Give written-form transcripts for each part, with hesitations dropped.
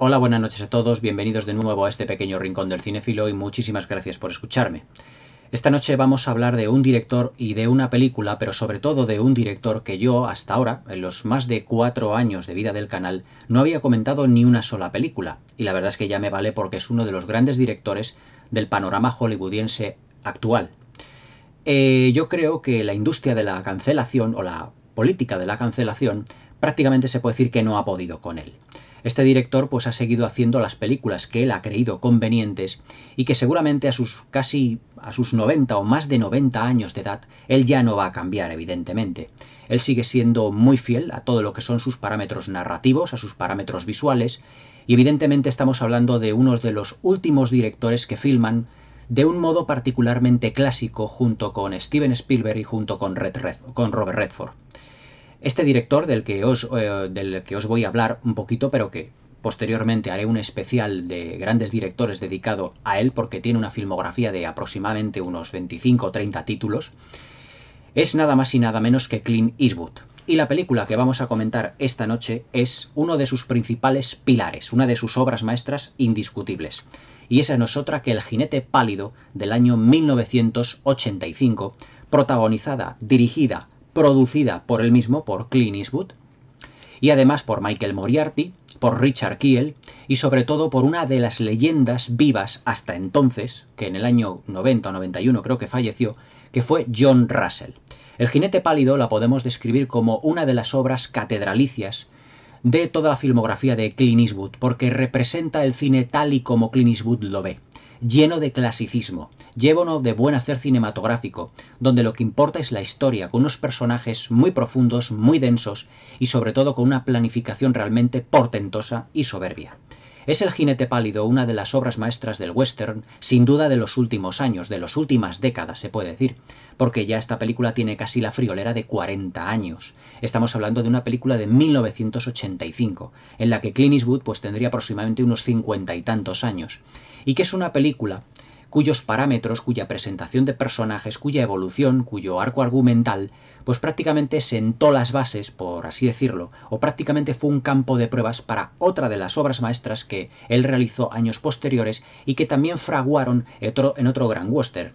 Hola, buenas noches a todos, bienvenidos de nuevo a este pequeño rincón del cinéfilo y muchísimas gracias por escucharme. Esta noche vamos a hablar de un director y de una película, pero sobre todo de un director que yo, hasta ahora, en los más de 4 años de vida del canal, no había comentado ni una sola película. Y la verdad es que ya me vale porque es uno de los grandes directores del panorama hollywoodiense actual. Yo creo que la industria de la cancelación, o la política de la cancelación, prácticamente se puede decir que no ha podido con él. Este director pues ha seguido haciendo las películas que él ha creído convenientes y que seguramente a sus 90 o más de 90 años de edad él ya no va a cambiar, evidentemente. Él sigue siendo muy fiel a todo lo que son sus parámetros narrativos, a sus parámetros visuales, y evidentemente estamos hablando de uno de los últimos directores que filman de un modo particularmente clásico junto con Steven Spielberg y junto con Robert Redford. Este director del que os voy a hablar un poquito, pero que posteriormente haré un especial de grandes directores dedicado a él porque tiene una filmografía de aproximadamente unos 25 o 30 títulos, es nada más y nada menos que Clint Eastwood. Y la película que vamos a comentar esta noche es uno de sus principales pilares, una de sus obras maestras indiscutibles. Y esa no es otra que El jinete pálido del año 1985, protagonizada, dirigida, producida por él mismo, por Clint Eastwood, y además por Michael Moriarty, por Richard Kiel y sobre todo por una de las leyendas vivas hasta entonces, que en el año 90 o 91 creo que falleció, que fue John Russell. El jinete pálido la podemos describir como una de las obras catedralicias de toda la filmografía de Clint Eastwood, porque representa el cine tal y como Clint Eastwood lo ve, lleno de clasicismo, lleno de buen hacer cinematográfico, donde lo que importa es la historia, con unos personajes muy profundos, muy densos y sobre todo con una planificación realmente portentosa y soberbia. Es El jinete pálido una de las obras maestras del western, sin duda de los últimos años, de las últimas décadas se puede decir, porque ya esta película tiene casi la friolera de 40 años. Estamos hablando de una película de 1985, en la que Clint Eastwood pues tendría aproximadamente unos 50 y tantos años, y que es una película cuyos parámetros, cuya presentación de personajes, cuya evolución, cuyo arco argumental, pues prácticamente sentó las bases, por así decirlo, o prácticamente fue un campo de pruebas para otra de las obras maestras que él realizó años posteriores y que también fraguaron en otro gran western,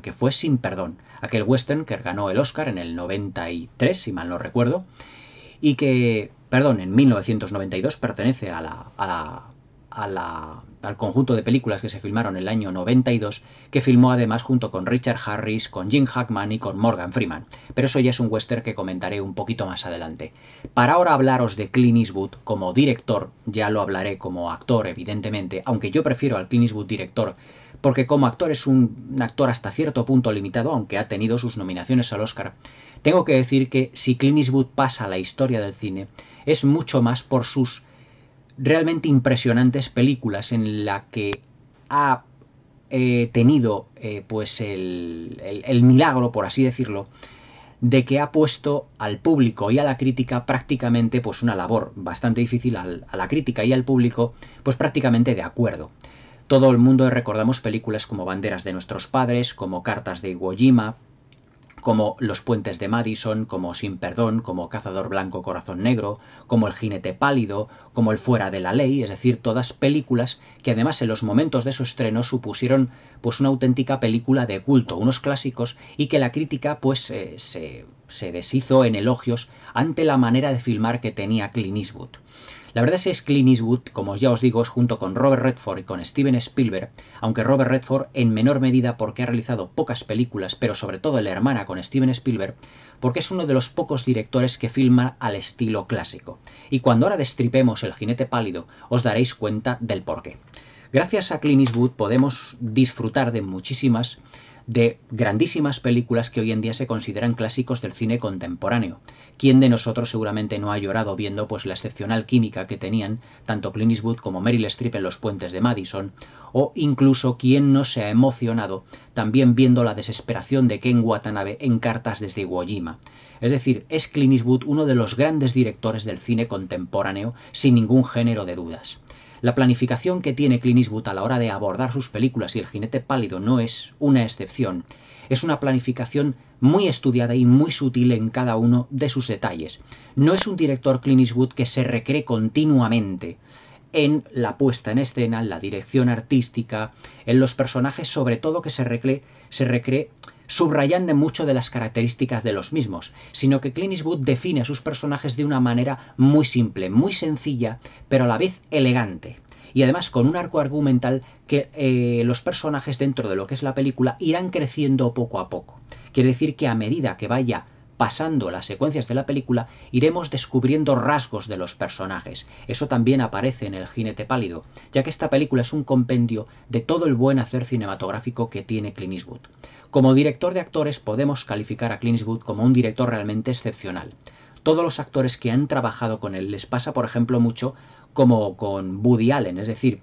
que fue Sin Perdón, aquel western que ganó el Oscar en el 93, si mal no recuerdo, y que, perdón, en 1992 pertenece al conjunto de películas que se filmaron en el año 92, que filmó además junto con Richard Harris, con Jim Hackman y con Morgan Freeman. Pero eso ya es un western que comentaré un poquito más adelante. Para ahora hablaros de Clint Eastwood como director, ya lo hablaré como actor evidentemente, aunque yo prefiero al Clint Eastwood director, porque como actor es un actor hasta cierto punto limitado, aunque ha tenido sus nominaciones al Oscar. Tengo que decir que si Clint Eastwood pasa a la historia del cine, es mucho más por sus realmente impresionantes películas en la que ha tenido pues el milagro, por así decirlo, de que ha puesto al público y a la crítica prácticamente pues una labor bastante difícil a la crítica y al público pues prácticamente de acuerdo. Todo el mundo recordamos películas como Banderas de nuestros padres, como Cartas de Iwo Jima, como Los puentes de Madison, como Sin Perdón, como Cazador Blanco Corazón Negro, como El jinete pálido, como El fuera de la ley, es decir, todas películas que además en los momentos de su estreno supusieron pues una auténtica película de culto, unos clásicos, y que la crítica pues se deshizo en elogios ante la manera de filmar que tenía Clint Eastwood. La verdad es que Clint Eastwood, como ya os digo, es junto con Robert Redford y con Steven Spielberg, aunque Robert Redford en menor medida porque ha realizado pocas películas, pero sobre todo la hermana con Steven Spielberg, porque es uno de los pocos directores que filma al estilo clásico. Y cuando ahora destripemos El jinete pálido, os daréis cuenta del porqué. Gracias a Clint Eastwood podemos disfrutar de grandísimas películas que hoy en día se consideran clásicos del cine contemporáneo. ¿Quién de nosotros seguramente no ha llorado viendo pues la excepcional química que tenían tanto Clint Eastwood como Meryl Streep en Los puentes de Madison? O incluso quién no se ha emocionado también viendo la desesperación de Ken Watanabe en Cartas desde Iwo Jima. Es decir, es Clint Eastwood uno de los grandes directores del cine contemporáneo sin ningún género de dudas. La planificación que tiene Clint Eastwood a la hora de abordar sus películas, y El jinete pálido no es una excepción, es una planificación muy estudiada y muy sutil en cada uno de sus detalles. No es un director Clint Eastwood que se recree continuamente en la puesta en escena, en la dirección artística, en los personajes, sobre todo que se recree subrayando mucho de las características de los mismos, sino que Clint Eastwood define a sus personajes de una manera muy simple, muy sencilla, pero a la vez elegante. Y además con un arco argumental que los personajes dentro de lo que es la película irán creciendo poco a poco. Quiere decir que a medida que vaya pasando las secuencias de la película, iremos descubriendo rasgos de los personajes. Eso también aparece en El jinete pálido, ya que esta película es un compendio de todo el buen hacer cinematográfico que tiene Clint Eastwood. Como director de actores podemos calificar a Clint Eastwood como un director realmente excepcional. Todos los actores que han trabajado con él les pasa, por ejemplo, mucho como con Woody Allen, es decir,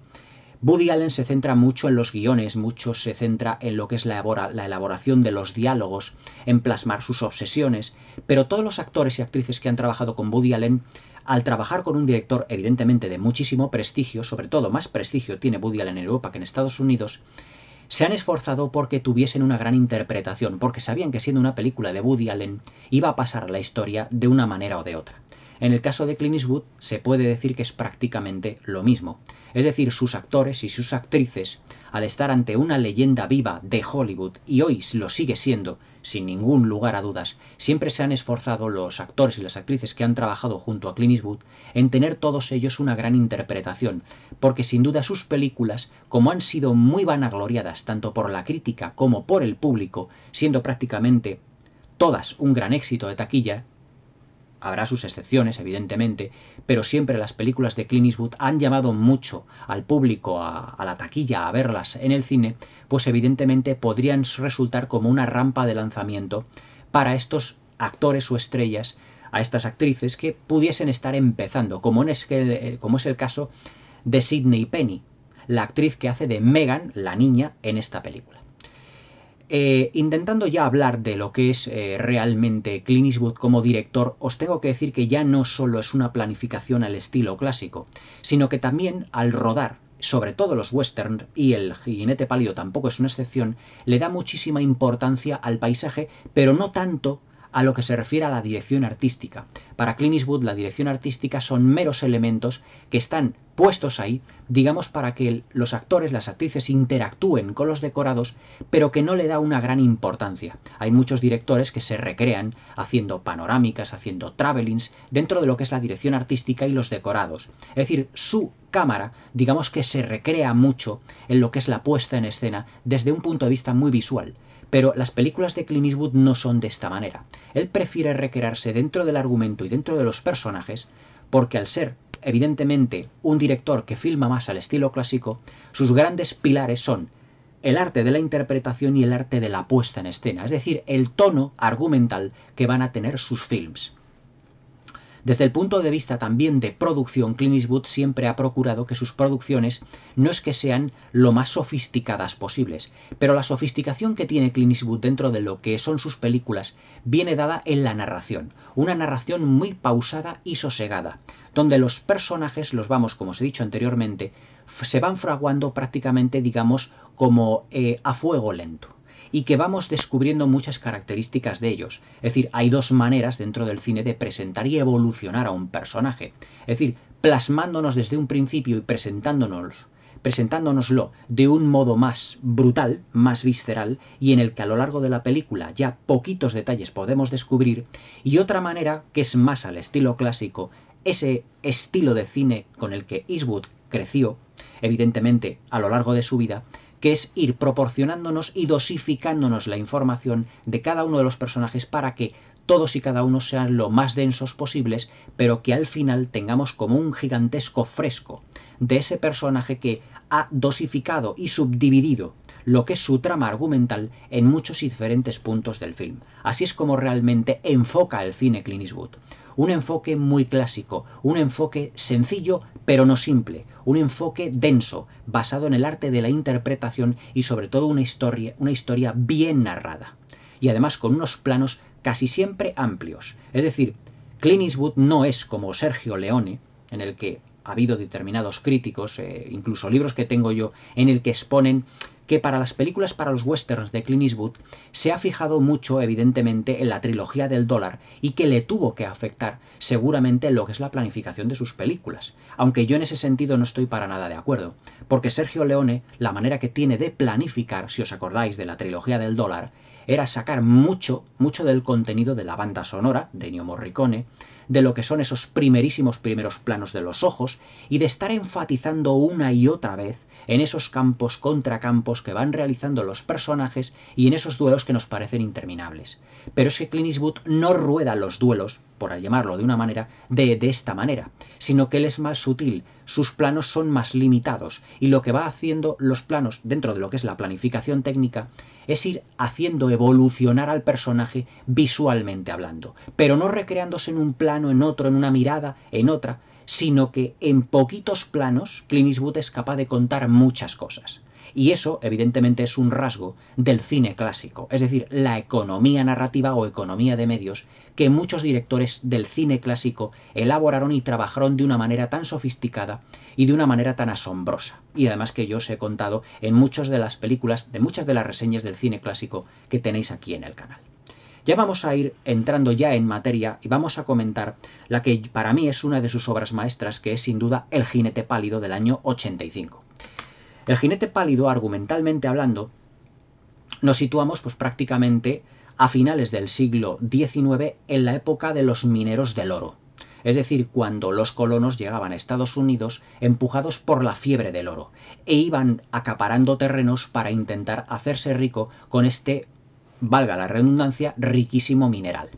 Woody Allen se centra mucho en los guiones, mucho se centra en lo que es la elaboración de los diálogos, en plasmar sus obsesiones, pero todos los actores y actrices que han trabajado con Woody Allen, al trabajar con un director evidentemente de muchísimo prestigio, sobre todo más prestigio tiene Woody Allen en Europa que en Estados Unidos, se han esforzado porque tuviesen una gran interpretación, porque sabían que siendo una película de Woody Allen iba a pasar a la historia de una manera o de otra. En el caso de Clint Eastwood se puede decir que es prácticamente lo mismo. Es decir, sus actores y sus actrices, al estar ante una leyenda viva de Hollywood, y hoy lo sigue siendo, sin ningún lugar a dudas, siempre se han esforzado los actores y las actrices que han trabajado junto a Clint Eastwood en tener todos ellos una gran interpretación, porque sin duda sus películas, como han sido muy vanagloriadas tanto por la crítica como por el público, siendo prácticamente todas un gran éxito de taquilla, habrá sus excepciones, evidentemente, pero siempre las películas de Clint Eastwood han llamado mucho al público, a la taquilla, a verlas en el cine, pues evidentemente podrían resultar como una rampa de lanzamiento para estos actores o estrellas, a estas actrices que pudiesen estar empezando, como es el caso de Sydney Penny, la actriz que hace de Megan, la niña, en esta película. Intentando ya hablar de lo que es realmente Clint Eastwood como director, os tengo que decir que ya no solo es una planificación al estilo clásico, sino que también al rodar, sobre todo los westerns, y El jinete pálido tampoco es una excepción, le da muchísima importancia al paisaje, pero no tanto a lo que se refiere a la dirección artística. Para Clint Eastwood la dirección artística son meros elementos que están puestos ahí, digamos, para que los actores, las actrices interactúen con los decorados, pero que no le da una gran importancia. Hay muchos directores que se recrean haciendo panorámicas, haciendo travelings, dentro de lo que es la dirección artística y los decorados. Es decir, su cámara, digamos que se recrea mucho en lo que es la puesta en escena desde un punto de vista muy visual. Pero las películas de Clint Eastwood no son de esta manera. Él prefiere recrearse dentro del argumento y dentro de los personajes, porque al ser, evidentemente, un director que filma más al estilo clásico, sus grandes pilares son el arte de la interpretación y el arte de la puesta en escena, es decir, el tono argumental que van a tener sus films. Desde el punto de vista también de producción, Clint Eastwood siempre ha procurado que sus producciones no es que sean lo más sofisticadas posibles, pero la sofisticación que tiene Clint Eastwood dentro de lo que son sus películas viene dada en la narración, una narración muy pausada y sosegada, donde los personajes los vamos, como os he dicho anteriormente, se van fraguando prácticamente, digamos, como a fuego lento, y que vamos descubriendo muchas características de ellos. Es decir, hay dos maneras dentro del cine de presentar y evolucionar a un personaje. Es decir, plasmándonos desde un principio y presentándonoslo de un modo más brutal, más visceral, y en el que a lo largo de la película ya poquitos detalles podemos descubrir, y otra manera que es más al estilo clásico, ese estilo de cine con el que Eastwood creció, evidentemente, a lo largo de su vida, que es ir proporcionándonos y dosificándonos la información de cada uno de los personajes para que todos y cada uno sean lo más densos posibles, pero que al final tengamos como un gigantesco fresco de ese personaje que ha dosificado y subdividido lo que es su trama argumental en muchos y diferentes puntos del film. Así es como realmente enfoca el cine Clint Eastwood. Un enfoque muy clásico, un enfoque sencillo pero no simple, un enfoque denso, basado en el arte de la interpretación y sobre todo una historia bien narrada. Y además con unos planos casi siempre amplios. Es decir, Clint Eastwood no es como Sergio Leone, en el que ha habido determinados críticos, incluso libros que tengo yo, en el que exponen que para las películas, para los westerns de Clint Eastwood, se ha fijado mucho, evidentemente, en la trilogía del dólar y que le tuvo que afectar seguramente en lo que es la planificación de sus películas. Aunque yo en ese sentido no estoy para nada de acuerdo, porque Sergio Leone, la manera que tiene de planificar, si os acordáis de la trilogía del dólar, era sacar mucho del contenido de la banda sonora de Ennio Morricone, de lo que son esos primeros planos de los ojos y de estar enfatizando una y otra vez en esos campos contra campos que van realizando los personajes y en esos duelos que nos parecen interminables. Pero es que Clint Eastwood no rueda los duelos, por llamarlo de una manera, de esta manera, sino que él es más sutil, sus planos son más limitados y lo que va haciendo los planos dentro de lo que es la planificación técnica es ir haciendo evolucionar al personaje visualmente hablando, pero no recreándose en un plano, en otro, en una mirada, en otra, sino que en poquitos planos Clint Eastwood es capaz de contar muchas cosas. Y eso, evidentemente, es un rasgo del cine clásico, es decir, la economía narrativa o economía de medios que muchos directores del cine clásico elaboraron y trabajaron de una manera tan sofisticada y de una manera tan asombrosa. Y además que yo os he contado en muchas de las películas, de muchas de las reseñas del cine clásico que tenéis aquí en el canal. Ya vamos a ir entrando ya en materia y vamos a comentar la que para mí es una de sus obras maestras, que es sin duda El jinete pálido del año 85. El jinete pálido, argumentalmente hablando, nos situamos pues prácticamente a finales del siglo XIX en la época de los mineros del oro. Es decir, cuando los colonos llegaban a Estados Unidos empujados por la fiebre del oro e iban acaparando terrenos para intentar hacerse rico con este, valga la redundancia, riquísimo mineral.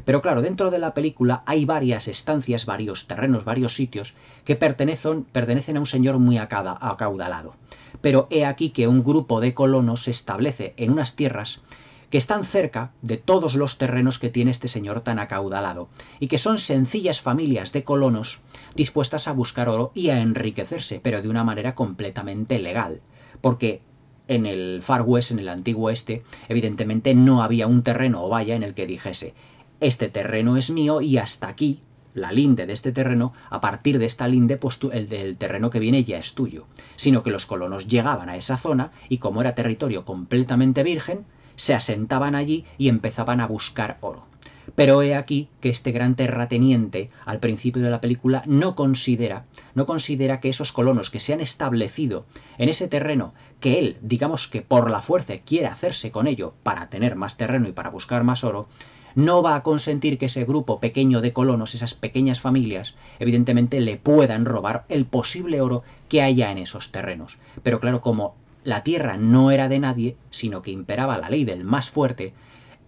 Pero claro, dentro de la película hay varias estancias, varios terrenos, varios sitios que pertenecen a un señor muy acaudalado. Pero he aquí que un grupo de colonos se establece en unas tierras que están cerca de todos los terrenos que tiene este señor tan acaudalado, y que son sencillas familias de colonos dispuestas a buscar oro y a enriquecerse, pero de una manera completamente legal, porque en el Far West, en el antiguo este, evidentemente no había un terreno o valla en el que dijese: este terreno es mío y hasta aquí, la linde de este terreno, a partir de esta linde, pues el del terreno que viene ya es tuyo. Sino que los colonos llegaban a esa zona y como era territorio completamente virgen, se asentaban allí y empezaban a buscar oro. Pero he aquí que este gran terrateniente, al principio de la película, no considera que esos colonos que se han establecido en ese terreno, que él, digamos que por la fuerza quiere hacerse con ello para tener más terreno y para buscar más oro, no va a consentir que ese grupo pequeño de colonos, esas pequeñas familias, evidentemente le puedan robar el posible oro que haya en esos terrenos. Pero claro, como la tierra no era de nadie, sino que imperaba la ley del más fuerte,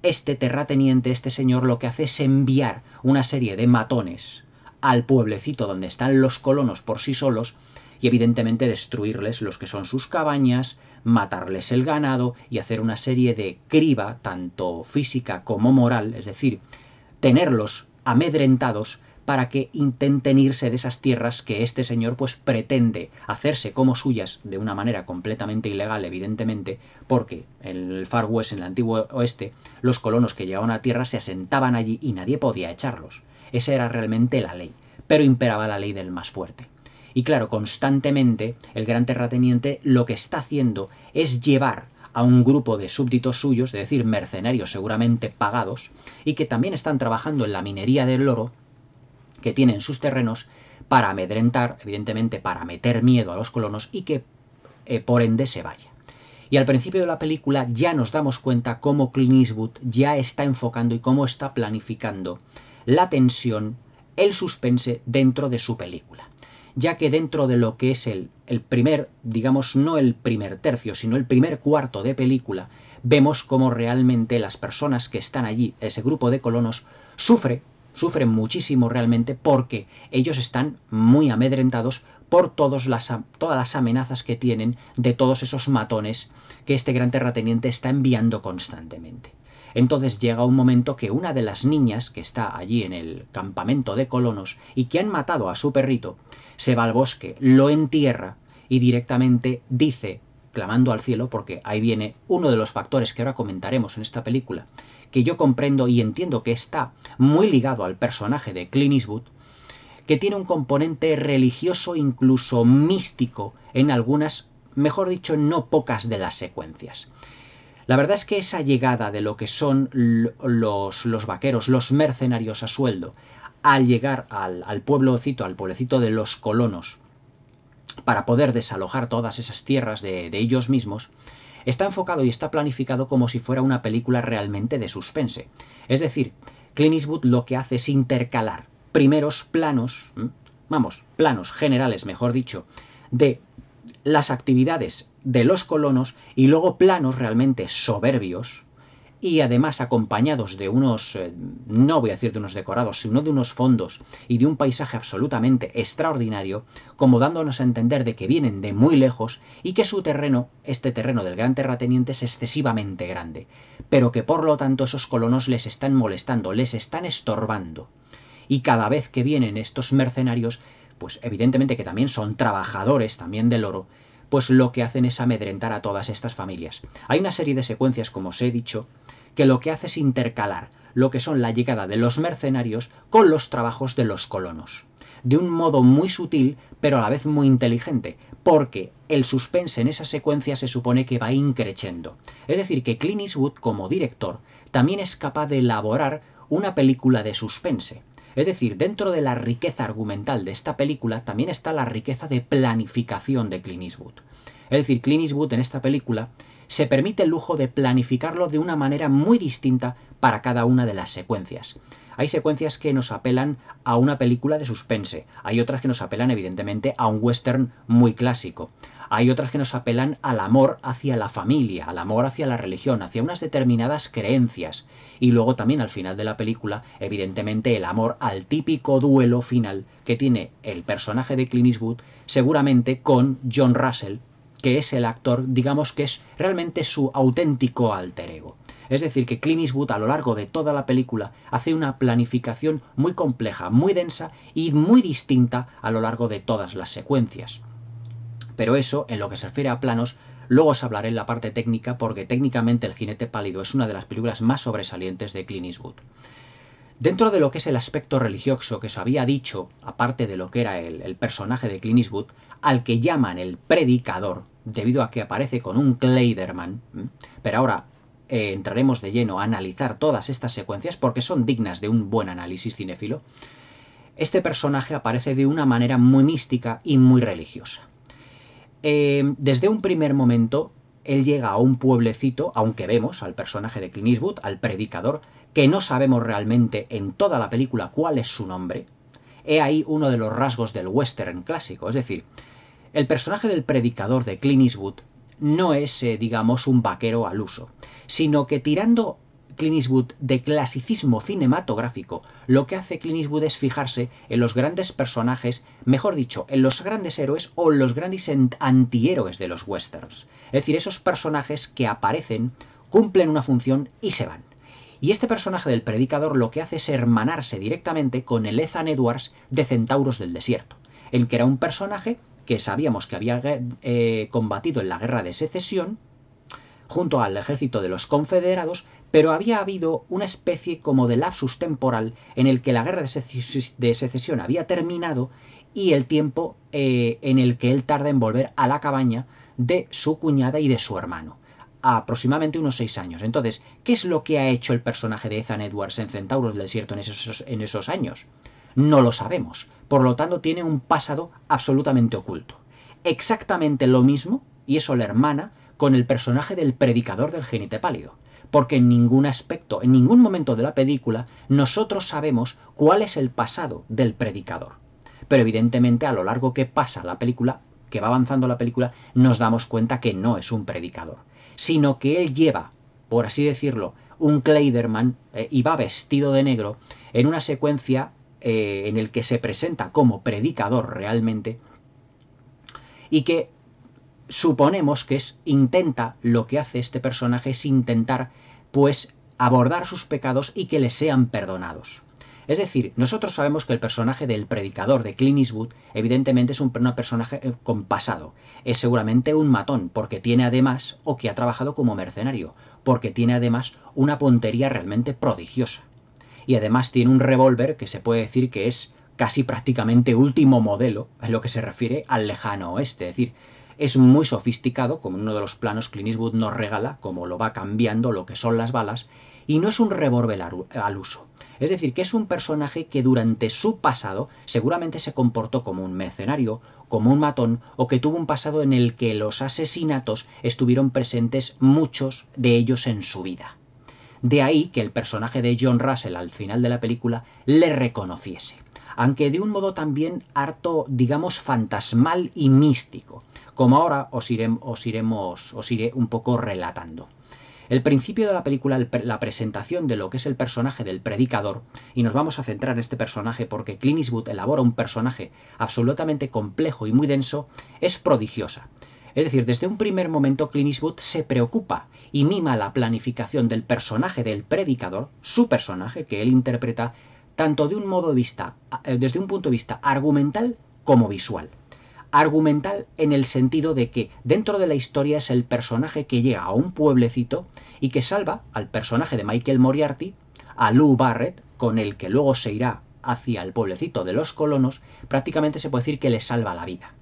este terrateniente, este señor, lo que hace es enviar una serie de matones al pueblecito donde están los colonos por sí solos y evidentemente destruirles los que son sus cabañas, matarles el ganado y hacer una serie de criba, tanto física como moral, es decir, tenerlos amedrentados para que intenten irse de esas tierras que este señor pues pretende hacerse como suyas de una manera completamente ilegal, evidentemente, porque en el Far West, en el antiguo oeste, los colonos que llegaban a tierra se asentaban allí y nadie podía echarlos. Esa era realmente la ley, pero imperaba la ley del más fuerte. Y claro, constantemente el gran terrateniente lo que está haciendo es llevar a un grupo de súbditos suyos, es decir, mercenarios seguramente pagados, y que también están trabajando en la minería del oro, que tienen sus terrenos, para amedrentar, evidentemente para meter miedo a los colonos y que por ende se vaya. Y al principio de la película ya nos damos cuenta cómo Clint Eastwood ya está enfocando y cómo está planificando la tensión, el suspense dentro de su película. Ya que dentro de lo que es el primer, digamos, no el primer tercio, sino el primer cuarto de película, vemos cómo realmente las personas que están allí, ese grupo de colonos, sufren muchísimo realmente, porque ellos están muy amedrentados por todas las amenazas que tienen de todos esos matones que este gran terrateniente está enviando constantemente. Entonces llega un momento que una de las niñas que está allí en el campamento de colonos y que han matado a su perrito, se va al bosque, lo entierra y directamente dice, clamando al cielo, porque ahí viene uno de los factores que ahora comentaremos en esta película, que yo comprendo y entiendo que está muy ligado al personaje de Clint Eastwood, que tiene un componente religioso, incluso místico, en algunas mejor dicho, no pocas de las secuencias. La verdad es que esa llegada de lo que son los vaqueros, los mercenarios a sueldo, al llegar al pueblecito de los colonos, para poder desalojar todas esas tierras de ellos mismos, está enfocado y está planificado como si fuera una película realmente de suspense. Es decir, Clint Eastwood lo que hace es intercalar primeros planos, planos generales, mejor dicho, de las actividades de los colonos y luego planos realmente soberbios y además acompañados de unos, no voy a decir de unos decorados, sino de unos fondos y de un paisaje absolutamente extraordinario, como dándonos a entender de que vienen de muy lejos y que su terreno, este terreno del gran terrateniente, es excesivamente grande, pero que por lo tanto esos colonos les están molestando, les están estorbando. Y cada vez que vienen estos mercenarios, pues evidentemente que también son trabajadores también del oro, pues lo que hacen es amedrentar a todas estas familias. Hay una serie de secuencias, como os he dicho, que lo que hace es intercalar lo que son la llegada de los mercenarios con los trabajos de los colonos. De un modo muy sutil, pero a la vez muy inteligente, porque el suspense en esa secuencia se supone que va increciendo. Es decir, que Clint Eastwood, como director, también es capaz de elaborar una película de suspense. Es decir, dentro de la riqueza argumental de esta película también está la riqueza de planificación de Clint Eastwood. Es decir, Clint Eastwood en esta película se permite el lujo de planificarlo de una manera muy distinta para cada una de las secuencias. Hay secuencias que nos apelan a una película de suspense, hay otras que nos apelan evidentemente a un western muy clásico, hay otras que nos apelan al amor hacia la familia, al amor hacia la religión, hacia unas determinadas creencias, y luego también al final de la película, evidentemente el amor al típico duelo final que tiene el personaje de Clint Eastwood, seguramente con John Russell, que es el actor, digamos que es realmente su auténtico alter ego. Es decir, que Clint Eastwood a lo largo de toda la película hace una planificación muy compleja, muy densa y muy distinta a lo largo de todas las secuencias. Pero eso, en lo que se refiere a planos, luego os hablaré en la parte técnica, porque técnicamente El jinete pálido es una de las películas más sobresalientes de Clint Eastwood. Dentro de lo que es el aspecto religioso que os había dicho, aparte de lo que era el personaje de Clint Eastwood, al que llaman el predicador, debido a que aparece con un Kleiderman, pero ahora entraremos de lleno a analizar todas estas secuencias porque son dignas de un buen análisis cinéfilo. Este personaje aparece de una manera muy mística y muy religiosa. Desde un primer momento, él llega a un pueblecito, aunque vemos al personaje de Clint Eastwood, al predicador, que no sabemos realmente en toda la película cuál es su nombre. He ahí uno de los rasgos del western clásico, es decir, el personaje del predicador de Clint Eastwood no es, digamos, un vaquero al uso, sino que tirando Clint Eastwood de clasicismo cinematográfico, lo que hace Clint Eastwood es fijarse en los grandes personajes, mejor dicho, en los grandes héroes o los grandes antihéroes de los westerns. Es decir, esos personajes que aparecen, cumplen una función y se van. Y este personaje del predicador lo que hace es hermanarse directamente con el Ethan Edwards de Centauros del Desierto, el que era un personaje que sabíamos que había combatido en la Guerra de Secesión junto al ejército de los confederados, pero había habido una especie como de lapsus temporal en el que la Guerra de Secesión había terminado y el tiempo en el que él tarda en volver a la cabaña de su cuñada y de su hermano. Aproximadamente unos 6 años. Entonces, ¿qué es lo que ha hecho el personaje de Ethan Edwards en Centauros del Desierto en esos años? No lo sabemos. Por lo tanto, tiene un pasado absolutamente oculto. Exactamente lo mismo, y eso le hermana, con el personaje del predicador del jinete pálido. Porque en ningún aspecto, en ningún momento de la película, nosotros sabemos cuál es el pasado del predicador. Pero evidentemente, a lo largo que pasa la película, que va avanzando la película, nos damos cuenta que no es un predicador, sino que él lleva, por así decirlo, un Kleiderman y va vestido de negro en una secuencia en el que se presenta como predicador realmente y que suponemos que lo que hace este personaje es intentar pues abordar sus pecados y que les sean perdonados. Es decir, nosotros sabemos que el personaje del predicador de Clint Eastwood evidentemente es un personaje con pasado. Es seguramente un matón, porque tiene además, o que ha trabajado como mercenario, porque tiene además una puntería realmente prodigiosa. Y además tiene un revólver que se puede decir que es casi prácticamente último modelo en lo que se refiere al lejano oeste. Es decir, Es muy sofisticado, como en uno de los planos Clint Eastwood nos regala, como lo va cambiando lo que son las balas, y no es un revólver al uso. Es decir, que es un personaje que durante su pasado seguramente se comportó como un mercenario, como un matón, o que tuvo un pasado en el que los asesinatos estuvieron presentes, muchos de ellos en su vida. De ahí que el personaje de John Russell al final de la película le reconociese, aunque de un modo también harto, digamos, fantasmal y místico, como ahora os iré un poco relatando. El principio de la película, la presentación de lo que es el personaje del predicador, y nos vamos a centrar en este personaje porque Clint Eastwood elabora un personaje absolutamente complejo y muy denso, es prodigiosa. Es decir, desde un primer momento Clint Eastwood se preocupa y mima la planificación del personaje del predicador, su personaje que él interpreta, tanto de un modo de vista, desde un punto de vista argumental como visual. Argumental en el sentido de que dentro de la historia es el personaje que llega a un pueblecito y que salva al personaje de Michael Moriarty, a Lou Barrett, con el que luego se irá hacia el pueblecito de los colonos, prácticamente se puede decir que le salva la vida.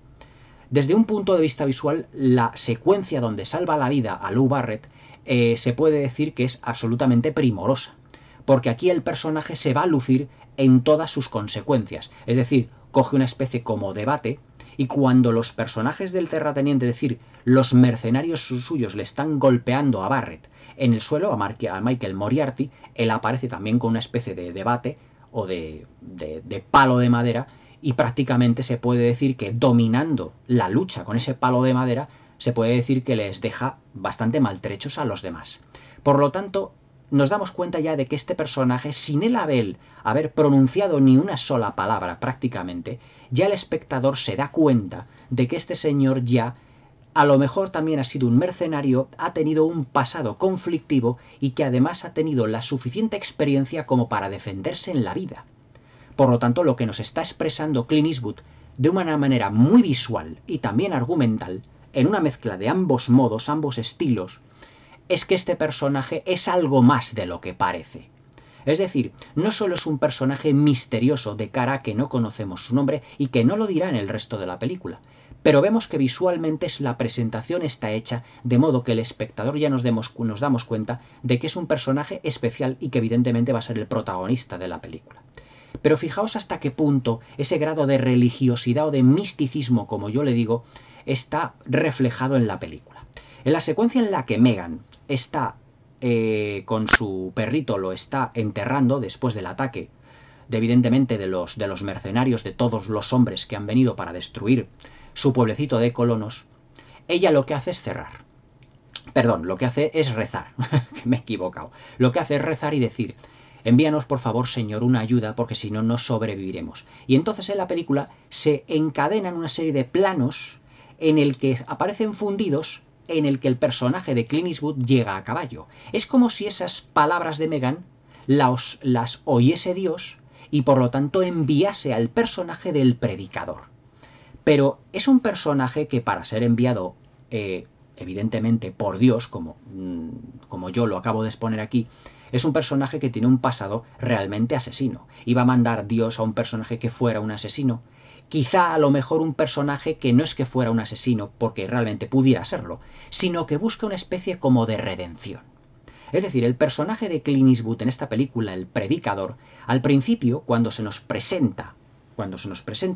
Desde un punto de vista visual, la secuencia donde salva la vida a Lou Barrett se puede decir que es absolutamente primorosa, porque aquí el personaje se va a lucir en todas sus consecuencias, es decir, coge una especie como de bate, y cuando los personajes del terrateniente, es decir, los mercenarios suyos le están golpeando a Barrett en el suelo, a Michael Moriarty, él aparece también con una especie de debate o de palo de madera, y prácticamente se puede decir que dominando la lucha con ese palo de madera, se puede decir que les deja bastante maltrechos a los demás. Por lo tanto, nos damos cuenta ya de que este personaje, sin él haber pronunciado ni una sola palabra prácticamente, ya el espectador se da cuenta de que este señor ya, a lo mejor también ha sido un mercenario, ha tenido un pasado conflictivo y que además ha tenido la suficiente experiencia como para defenderse en la vida. Por lo tanto, lo que nos está expresando Clint Eastwood de una manera muy visual y también argumental, en una mezcla de ambos modos, ambos estilos, es que este personaje es algo más de lo que parece. Es decir, no solo es un personaje misterioso de cara a que no conocemos su nombre y que no lo dirá en el resto de la película, pero vemos que visualmente la presentación está hecha de modo que el espectador ya nos damos cuenta de que es un personaje especial y que evidentemente va a ser el protagonista de la película. Pero fijaos hasta qué punto ese grado de religiosidad o de misticismo, como yo le digo, está reflejado en la película. En la secuencia en la que Megan está con su perrito, lo está enterrando después del ataque, evidentemente de los mercenarios, de todos los hombres que han venido para destruir su pueblecito de colonos, ella lo que hace es cerrar. Perdón, lo que hace es rezar, que me he equivocado. Lo que hace es rezar y decir: envíanos por favor, Señor, una ayuda, porque si no, no sobreviviremos. Y entonces en la película se encadenan una serie de planos en el que aparecen fundidos, en el que el personaje de Clint Eastwood llega a caballo. Es como si esas palabras de Megan las oyese Dios y por lo tanto enviase al personaje del predicador. Pero es un personaje que, para ser enviado evidentemente por Dios, como yo lo acabo de exponer aquí, es un personaje que tiene un pasado realmente asesino. Iba a mandar Dios a un personaje que fuera un asesino. Quizá a lo mejor un personaje que no es que fuera un asesino, porque realmente pudiera serlo, sino que busca una especie como de redención. Es decir, el personaje de Clint Eastwood en esta película, el predicador, al principio, cuando se nos presenta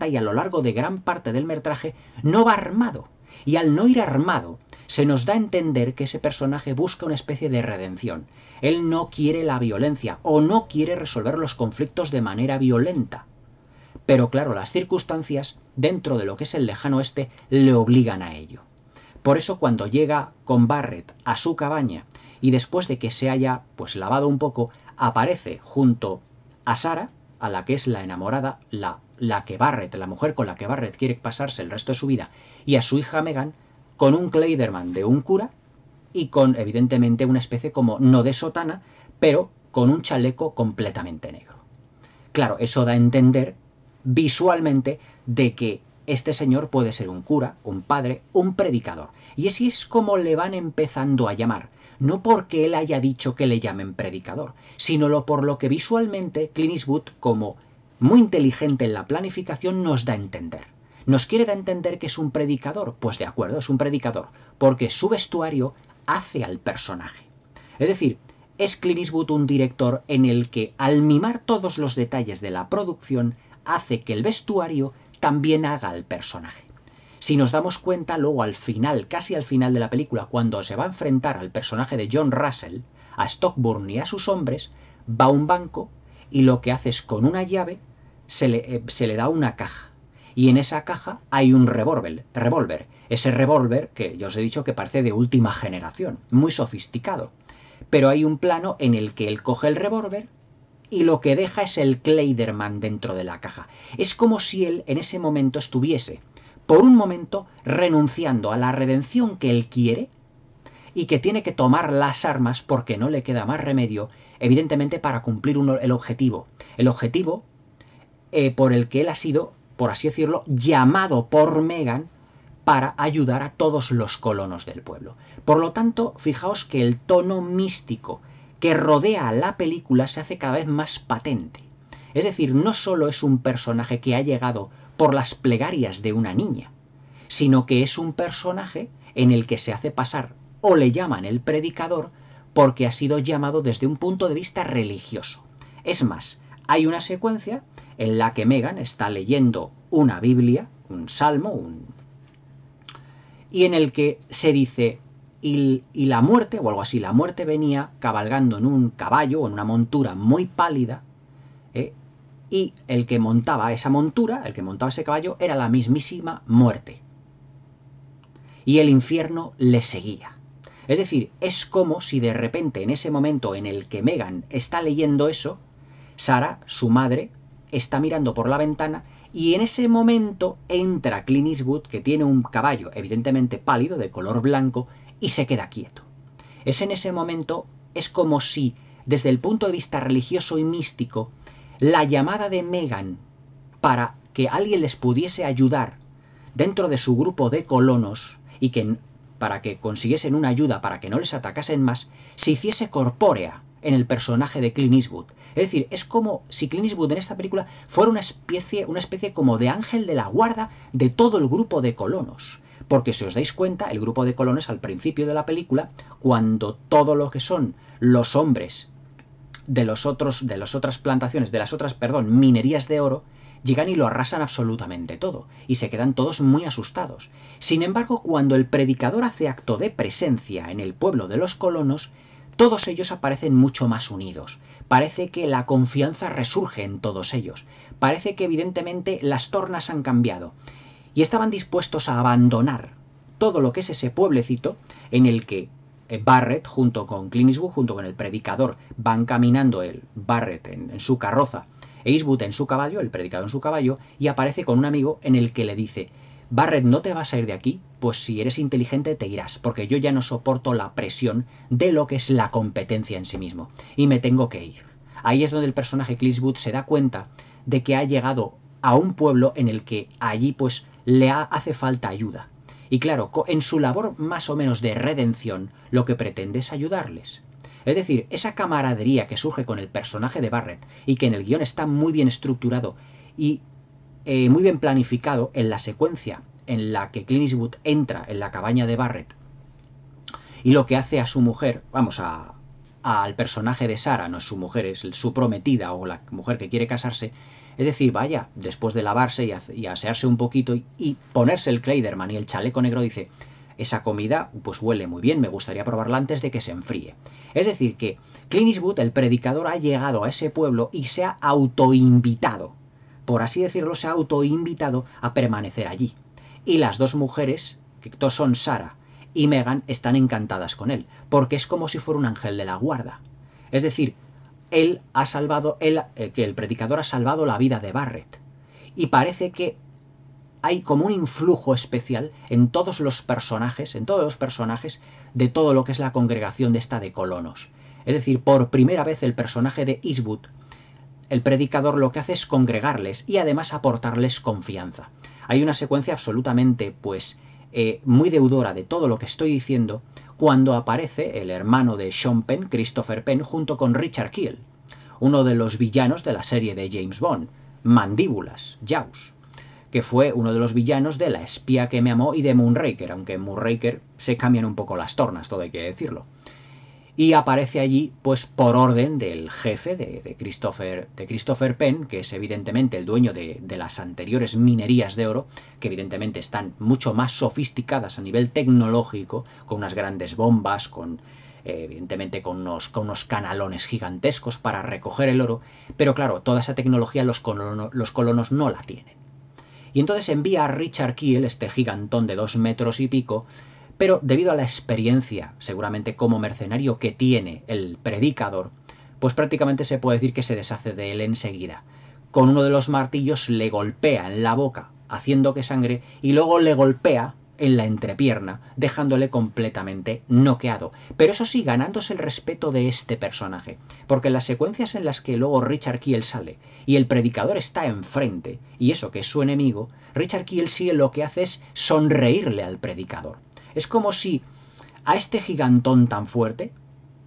y a lo largo de gran parte del metraje, no va armado. Y al no ir armado, se nos da a entender que ese personaje busca una especie de redención. Él no quiere la violencia o no quiere resolver los conflictos de manera violenta. Pero claro, las circunstancias, dentro de lo que es el lejano oeste, le obligan a ello. Por eso cuando llega con Barrett a su cabaña y después de que se haya lavado un poco, aparece junto a Sarah, a la que es la enamorada, la mujer con la que Barrett quiere pasarse el resto de su vida, y a su hija Megan, con un Kleiderman de un cura y con evidentemente una especie como no de sotana, pero con un chaleco completamente negro. Claro, eso da a entender visualmente de que este señor puede ser un cura, un padre, un predicador. Y así es como le van empezando a llamar. No porque él haya dicho que le llamen predicador, sino por lo que visualmente Clint Eastwood, como muy inteligente en la planificación, nos da a entender. ¿Nos quiere dar a entender que es un predicador? Pues de acuerdo, es un predicador, porque su vestuario hace al personaje. Es decir, es Clint Eastwood un director en el que, al mimar todos los detalles de la producción, hace que el vestuario también haga al personaje. Si nos damos cuenta, luego al final, casi al final de la película, cuando se va a enfrentar al personaje de John Russell, a Stockburn y a sus hombres, va a un banco y lo que hace es con una llave se le da una caja. Y en esa caja hay un revólver. Ese revólver, que ya os he dicho que parece de última generación, muy sofisticado. Pero hay un plano en el que él coge el revólver y lo que deja es el Kleiderman dentro de la caja. Es como si él en ese momento estuviese, por un momento, renunciando a la redención que él quiere y que tiene que tomar las armas porque no le queda más remedio, evidentemente para cumplir el objetivo. El objetivo por el que él ha sido, por así decirlo, llamado por Megan para ayudar a todos los colonos del pueblo. Por lo tanto, fijaos que el tono místico que rodea a la película se hace cada vez más patente. Es decir, no solo es un personaje que ha llegado por las plegarias de una niña, sino que es un personaje en el que se hace pasar, o le llaman el predicador, porque ha sido llamado desde un punto de vista religioso. Es más, hay una secuencia en la que Megan está leyendo una Biblia, un salmo, y en el que se dice, y la muerte, o algo así, la muerte venía cabalgando en un caballo o en una montura muy pálida, y el que montaba esa montura, el que montaba ese caballo, era la mismísima muerte. Y el infierno le seguía. Es decir, es como si de repente en ese momento en el que Megan está leyendo eso, Sarah, su madre, está mirando por la ventana y en ese momento entra Clint Eastwood, que tiene un caballo evidentemente pálido, de color blanco, y se queda quieto. En ese momento es como si, desde el punto de vista religioso y místico, la llamada de Megan para que alguien les pudiese ayudar dentro de su grupo de colonos y para que consiguiesen una ayuda para que no les atacasen más, se hiciese corpórea en el personaje de Clint Eastwood. Es decir, es como si Clint Eastwood en esta película fuera una especie como de ángel de la guarda de todo el grupo de colonos. Porque si os dais cuenta, el grupo de colonos al principio de la película, cuando todo lo que son los hombres de las otras minerías de oro, llegan y lo arrasan absolutamente todo, y se quedan todos muy asustados. Sin embargo, cuando el predicador hace acto de presencia en el pueblo de los colonos, todos ellos aparecen mucho más unidos. Parece que la confianza resurge en todos ellos. Parece que evidentemente las tornas han cambiado. Y estaban dispuestos a abandonar todo lo que es ese pueblecito en el que Barrett, junto con Clint Eastwood, junto con el predicador, van caminando, el Barrett en su carroza, Eastwood en su caballo, el predicador en su caballo, y aparece con un amigo en el que le dice: Barrett, ¿no te vas a ir de aquí? Pues si eres inteligente te irás, porque yo ya no soporto la presión de lo que es la competencia en sí mismo, y me tengo que ir. Ahí es donde el personaje Clint Eastwood se da cuenta de que ha llegado a un pueblo en el que allí pues le hace falta ayuda. Y claro, en su labor más o menos de redención, lo que pretende es ayudarles. Es decir, esa camaradería que surge con el personaje de Barrett y que en el guión está muy bien estructurado y muy bien planificado en la secuencia en la que Clint Eastwood entra en la cabaña de Barrett y lo que hace a su mujer, al personaje de Sarah, no es su mujer, es su prometida o la mujer que quiere casarse. Es decir, vaya, después de lavarse y asearse un poquito y ponerse el Kleiderman y el chaleco negro, dice: esa comida pues huele muy bien, me gustaría probarla antes de que se enfríe. Es decir, que Clint Eastwood, el predicador, ha llegado a ese pueblo y se ha autoinvitado, por así decirlo, se ha autoinvitado a permanecer allí. Y las dos mujeres, que son Sarah y Megan, están encantadas con él, porque es como si fuera un ángel de la guarda. Es decir, que el predicador ha salvado la vida de Barrett. Y parece que hay como un influjo especial en todos los personajes de todo lo que es la congregación de colonos. Es decir, por primera vez el personaje de Eastwood, el predicador, lo que hace es congregarles y además aportarles confianza. Hay una secuencia absolutamente, muy deudora de todo lo que estoy diciendo, cuando aparece el hermano de Sean Penn, Christopher Penn, junto con Richard Kiel, uno de los villanos de la serie de James Bond, Mandíbulas, Jaws. que fue uno de los villanos de La espía que me amó y de Moonraker, aunque en Moonraker se cambian un poco las tornas, todo hay que decirlo. Y aparece allí, pues por orden del jefe de Christopher Penn, que es evidentemente el dueño de las anteriores minerías de oro, que evidentemente están mucho más sofisticadas a nivel tecnológico, con unas grandes bombas, evidentemente con unos canalones gigantescos para recoger el oro, pero claro, toda esa tecnología los colonos no la tienen. Y entonces envía a Richard Kiel, este gigantón de 2 metros y pico, pero debido a la experiencia, seguramente como mercenario que tiene el predicador, pues prácticamente se puede decir que se deshace de él enseguida. Con uno de los martillos le golpea en la boca, haciendo que sangre, y luego le golpea en la entrepierna, dejándole completamente noqueado. Pero eso sí, ganándose el respeto de este personaje, porque en las secuencias en las que luego Richard Kiel sale y el predicador está enfrente, y eso que es su enemigo, Richard Kiel sí lo que hace es sonreírle al predicador. Es como si a este gigantón tan fuerte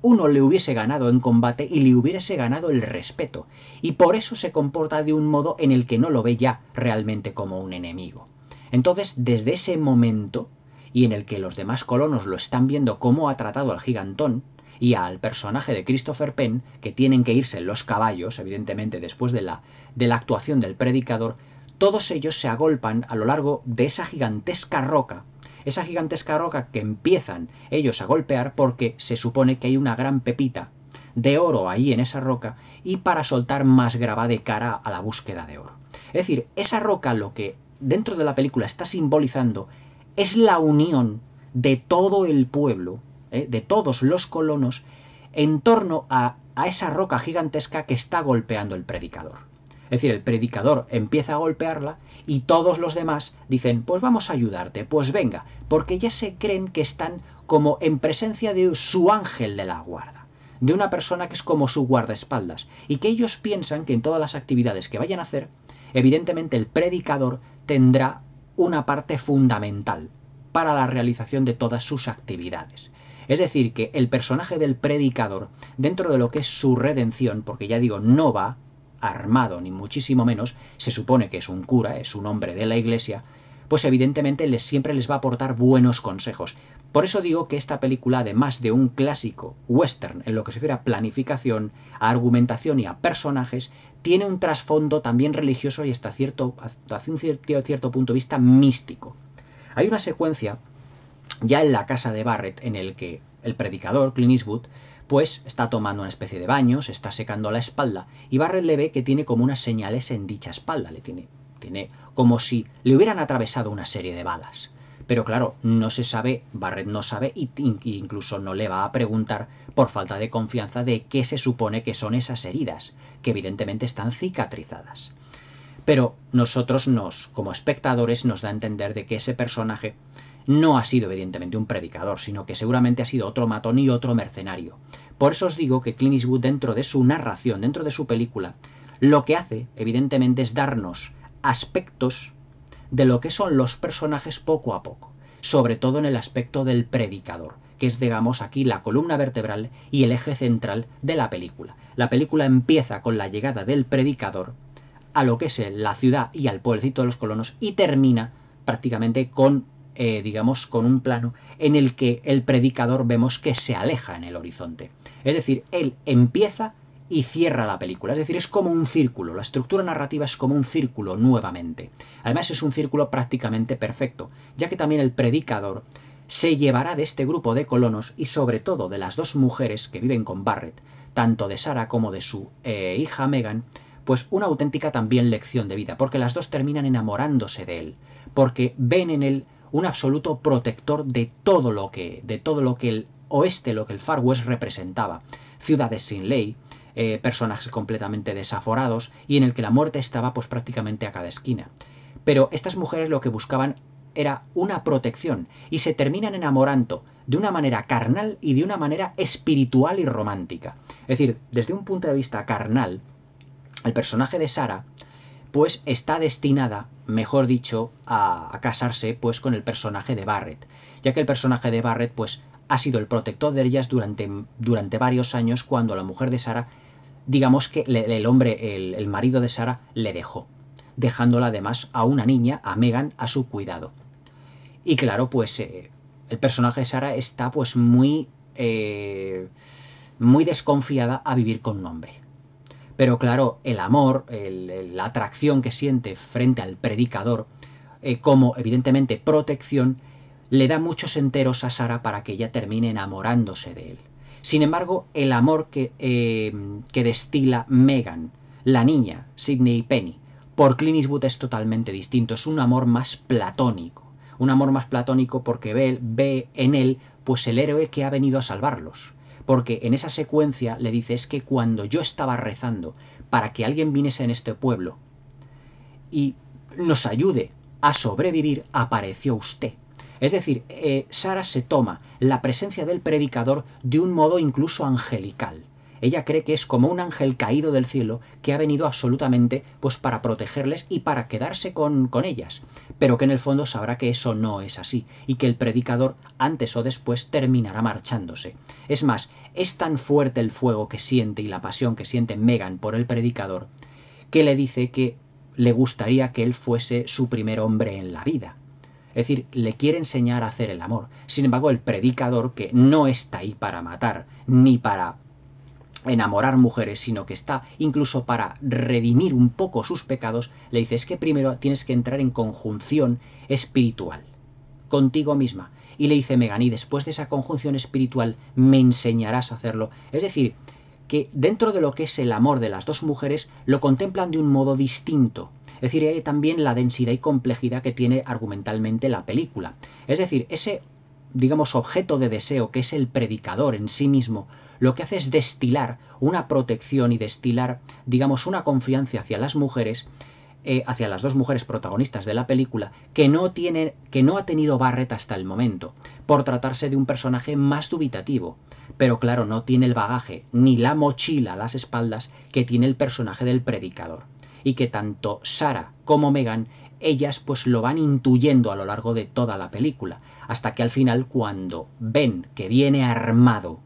uno le hubiese ganado en combate y le hubiese ganado el respeto, y por eso se comporta de un modo en el que no lo ve ya realmente como un enemigo. Entonces, desde ese momento, y en el que los demás colonos lo están viendo cómo ha tratado al gigantón y al personaje de Christopher Penn, que tienen que irse en los caballos, evidentemente después de la actuación del predicador, todos ellos se agolpan a lo largo de esa gigantesca roca que empiezan ellos a golpear porque se supone que hay una gran pepita de oro ahí en esa roca y para soltar más grava de cara a la búsqueda de oro. Es decir, esa roca lo que dentro de la película está simbolizando es la unión de todo el pueblo, de todos los colonos, en torno a esa roca gigantesca que está golpeando el predicador. Es decir, el predicador empieza a golpearla y todos los demás dicen, pues vamos a ayudarte, pues venga, porque ya se creen que están como en presencia de su ángel de la guarda, de una persona que es como su guardaespaldas, y que ellos piensan que en todas las actividades que vayan a hacer, evidentemente el predicador tendrá una parte fundamental para la realización de todas sus actividades. Es decir, que el personaje del predicador, dentro de lo que es su redención, porque ya digo, no va armado ni muchísimo menos, se supone que es un cura, es un hombre de la iglesia, pues evidentemente siempre les va a aportar buenos consejos. Por eso digo que esta película, además de un clásico western en lo que se refiere a planificación, a argumentación y a personajes, tiene un trasfondo también religioso y hasta un cierto punto de vista místico. Hay una secuencia ya en la casa de Barrett en el que el predicador, Clint Eastwood, pues está tomando una especie de baño, se está secando la espalda y Barrett le ve que tiene como unas señales en dicha espalda, tiene como si le hubieran atravesado una serie de balas. Pero claro, no se sabe, Barrett no sabe y incluso no le va a preguntar por falta de confianza de qué se supone que son esas heridas, que evidentemente están cicatrizadas. Pero nosotros como espectadores nos da a entender de que ese personaje no ha sido evidentemente un predicador, sino que seguramente ha sido otro matón y otro mercenario. Por eso os digo que Clint Eastwood, dentro de su narración, dentro de su película, lo que hace evidentemente es darnos aspectos de lo que son los personajes poco a poco, sobre todo en el aspecto del predicador, que es, digamos, aquí la columna vertebral y el eje central de la película. La película empieza con la llegada del predicador a lo que es la ciudad y al pueblecito de los colonos y termina prácticamente con un plano en el que el predicador vemos que se aleja en el horizonte. Es decir, él empieza y cierra la película. Es decir, es como un círculo. La estructura narrativa es como un círculo nuevamente. Además es un círculo prácticamente perfecto, ya que también el predicador se llevará de este grupo de colonos y sobre todo de las dos mujeres que viven con Barrett, tanto de Sarah como de su hija Megan, pues una auténtica también lección de vida, porque las dos terminan enamorándose de él, porque ven en él un absoluto protector de todo lo que el oeste, lo que el Far West representaba. Ciudades sin ley, personajes completamente desaforados y en el que la muerte estaba pues prácticamente a cada esquina. Pero estas mujeres lo que buscaban era una protección y se terminan enamorando de una manera carnal y de una manera espiritual y romántica. Es decir, desde un punto de vista carnal, el personaje de Sarah pues está destinada, mejor dicho, a casarse pues con el personaje de Barrett, ya que el personaje de Barrett pues ha sido el protector de ellas durante varios años, cuando la mujer de Sarah, digamos que el marido de Sarah le dejó. dejándola además a una niña, a Megan, a su cuidado. Y claro, pues el personaje de Sarah está pues muy desconfiada a vivir con un hombre. Pero claro, el amor, la atracción que siente frente al predicador, como evidentemente protección, le da muchos enteros a Sarah para que ella termine enamorándose de él. Sin embargo, el amor que destila Megan, la niña, Sydney Penny, por Clint Eastwood es totalmente distinto. Es un amor más platónico. Un amor más platónico porque ve en él pues el héroe que ha venido a salvarlos. Porque en esa secuencia le dice, es que cuando yo estaba rezando para que alguien viniese en este pueblo y nos ayude a sobrevivir, apareció usted. Es decir, Sarah se toma la presencia del predicador de un modo incluso angelical. Ella cree que es como un ángel caído del cielo que ha venido absolutamente pues para protegerles y para quedarse con ellas, pero que en el fondo sabrá que eso no es así y que el predicador antes o después terminará marchándose. Es más, es tan fuerte el fuego que siente y la pasión que siente Megan por el predicador que le dice que le gustaría que él fuese su primer hombre en la vida. Es decir, le quiere enseñar a hacer el amor. Sin embargo, el predicador, que no está ahí para matar ni para enamorar mujeres, sino que está incluso para redimir un poco sus pecados, le dice, es que primero tienes que entrar en conjunción espiritual contigo misma. Y le dice Megan, y después de esa conjunción espiritual me enseñarás a hacerlo. Es decir, que dentro de lo que es el amor de las dos mujeres lo contemplan de un modo distinto. Es decir, hay también la densidad y complejidad que tiene argumentalmente la película. Es decir, ese, digamos, objeto de deseo que es el predicador en sí mismo, lo que hace es destilar una protección y destilar, digamos, una confianza hacia las mujeres, hacia las dos mujeres protagonistas de la película, que no ha tenido Barrett hasta el momento, por tratarse de un personaje más dubitativo. Pero claro, no tiene el bagaje ni la mochila a las espaldas que tiene el personaje del predicador. Y que tanto Sarah como Megan, ellas pues lo van intuyendo a lo largo de toda la película, hasta que al final, cuando ven que viene armado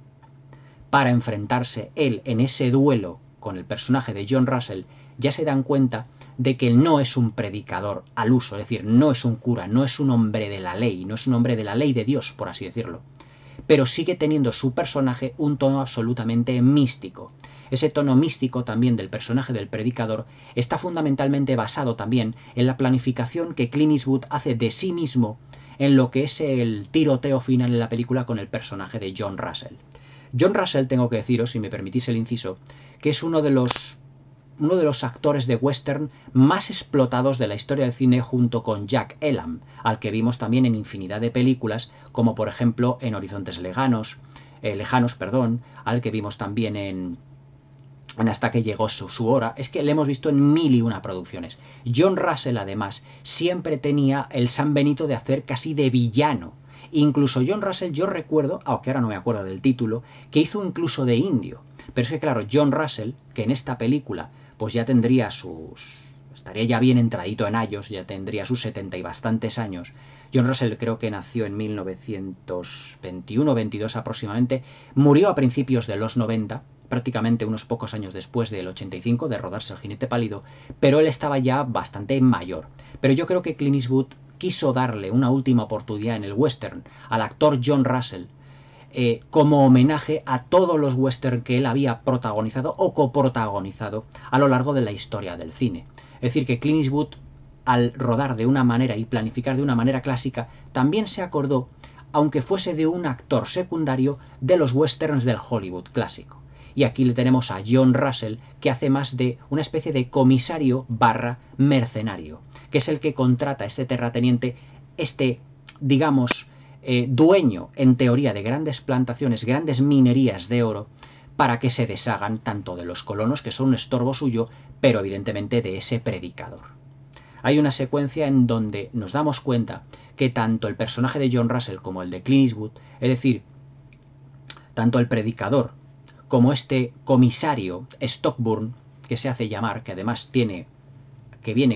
para enfrentarse él en ese duelo con el personaje de John Russell, ya se dan cuenta de que él no es un predicador al uso, es decir, no es un cura, no es un hombre de la ley, no es un hombre de la ley de Dios, por así decirlo, pero sigue teniendo su personaje un tono absolutamente místico. Ese tono místico también del personaje del predicador está fundamentalmente basado también en la planificación que Clint Eastwood hace de sí mismo en lo que es el tiroteo final en la película con el personaje de John Russell. John Russell, tengo que deciros, si me permitís el inciso, que es uno de los actores de western más explotados de la historia del cine, junto con Jack Elam, al que vimos también en infinidad de películas, como por ejemplo en Horizontes Lejanos, al que vimos también en Hasta que llegó su hora. Es que le hemos visto en 1001 producciones. John Russell, además, siempre tenía el San Benito de hacer casi de villano. Incluso John Russell, yo recuerdo, aunque ahora no me acuerdo del título, que hizo incluso de indio. Pero es que claro, John Russell, que en esta película pues ya tendría estaría ya bien entradito en años, ya tendría sus 70 y bastantes años. John Russell creo que nació en 1921-22 aproximadamente, murió a principios de los 90, prácticamente unos pocos años después del 85 de rodarse El jinete pálido, pero él estaba ya bastante mayor. Pero yo creo que Clint Eastwood quiso darle una última oportunidad en el western al actor John Russell, como homenaje a todos los western que él había protagonizado o coprotagonizado a lo largo de la historia del cine. Es decir, que Clint Eastwood, al rodar de una manera y planificar de una manera clásica, también se acordó, aunque fuese de un actor secundario, de los westerns del Hollywood clásico. Y aquí le tenemos a John Russell, que hace más de una especie de comisario / mercenario, que es el que contrata a este terrateniente, digamos, dueño, en teoría, de grandes plantaciones, grandes minerías de oro, para que se deshagan tanto de los colonos, que son un estorbo suyo, pero evidentemente de ese predicador. Hay una secuencia en donde nos damos cuenta que tanto el personaje de John Russell como el de Clint Eastwood, es decir, tanto el predicador como este comisario Stockburn, que se hace llamar, que además viene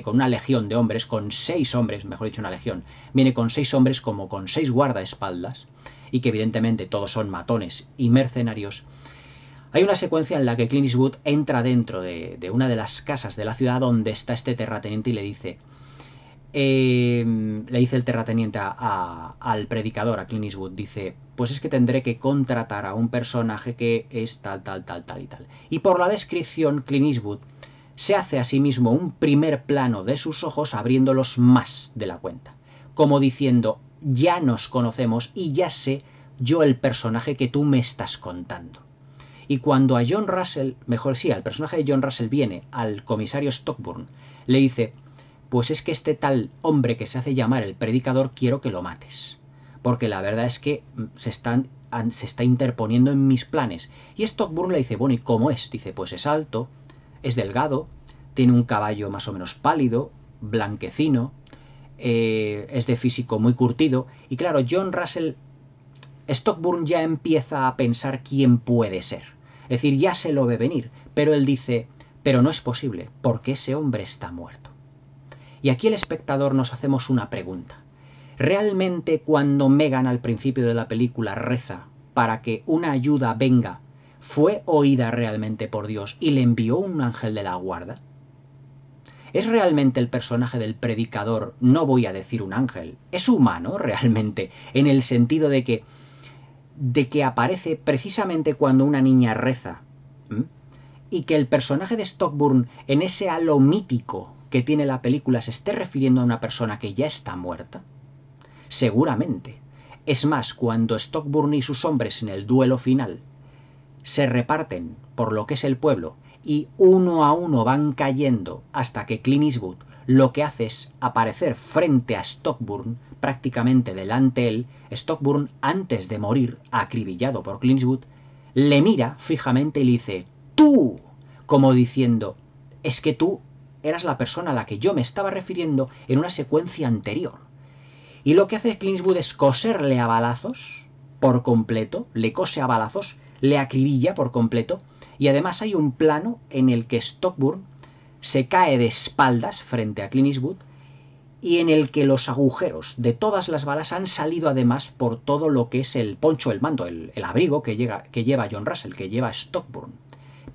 con una legión de hombres, con 6 hombres, mejor dicho, una legión, viene con 6 hombres como con 6 guardaespaldas, y que evidentemente todos son matones y mercenarios. Hay una secuencia en la que Clint Eastwood entra dentro de una de las casas de la ciudad donde está este terrateniente y le dice el terrateniente al predicador, a Clint Eastwood, dice, pues es que tendré que contratar a un personaje que es tal, tal, tal, tal y tal. Y por la descripción, Clint Eastwood se hace a sí mismo un primer plano de sus ojos abriéndolos más de la cuenta, como diciendo, ya nos conocemos y ya sé yo el personaje que tú me estás contando. Y cuando a John Russell, mejor sí, al personaje de John Russell viene al comisario Stockburn, le dice, pues es que este tal hombre que se hace llamar el predicador quiero que lo mates, porque la verdad es que se está interponiendo en mis planes. Y Stockburn le dice, bueno, ¿y cómo es? Dice, pues es alto, es delgado, tiene un caballo más o menos pálido, blanquecino, es de físico muy curtido. Y claro, John Russell, Stockburn ya empieza a pensar quién puede ser. Es decir, ya se lo ve venir, pero él dice, pero no es posible, porque ese hombre está muerto. Y aquí el espectador nos hacemos una pregunta. ¿Realmente cuando Megan al principio de la película reza para que una ayuda venga, fue oída realmente por Dios y le envió un ángel de la guarda? ¿Es realmente el personaje del predicador, no voy a decir un ángel, es humano realmente, en el sentido de que aparece precisamente cuando una niña reza? Y que el personaje de Stockburn, en ese halo mítico que tiene la película, se esté refiriendo a una persona que ya está muerta? Seguramente. Es más, cuando Stockburn y sus hombres en el duelo final se reparten por lo que es el pueblo y uno a uno van cayendo hasta que Clint Eastwood lo que hace es aparecer frente a Stockburn, prácticamente delante de él, Stockburn, antes de morir, acribillado por Clint Eastwood, le mira fijamente y le dice, ¡tú! Como diciendo, es que tú eras la persona a la que yo me estaba refiriendo en una secuencia anterior. Y lo que hace Clint Eastwood es coserle a balazos por completo, le cose a balazos, le acribilla por completo, y además hay un plano en el que Stockburn se cae de espaldas frente a Clint Eastwood y en el que los agujeros de todas las balas han salido además por todo lo que es el poncho, el manto, el abrigo que lleva John Russell, que lleva Stockburn,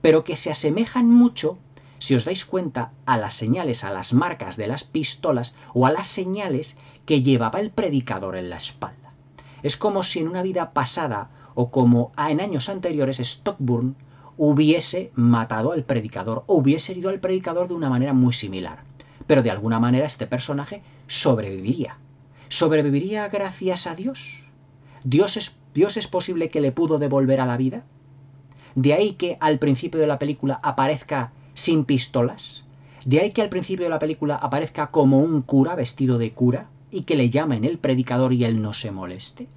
pero que se asemejan mucho, si os dais cuenta, a las señales, a las marcas de las pistolas o a las señales que llevaba el predicador en la espalda. Es como si en una vida pasada o como en años anteriores Stockburn hubiese matado al predicador o hubiese herido al predicador de una manera muy similar. Pero de alguna manera este personaje sobreviviría. ¿Sobreviviría gracias a Dios? ¿Dios es posible que le pudo devolver a la vida? De ahí que al principio de la película aparezca sin pistolas. De ahí que al principio de la película aparezca como un cura vestido de cura y que le llamen el predicador y él no se moleste.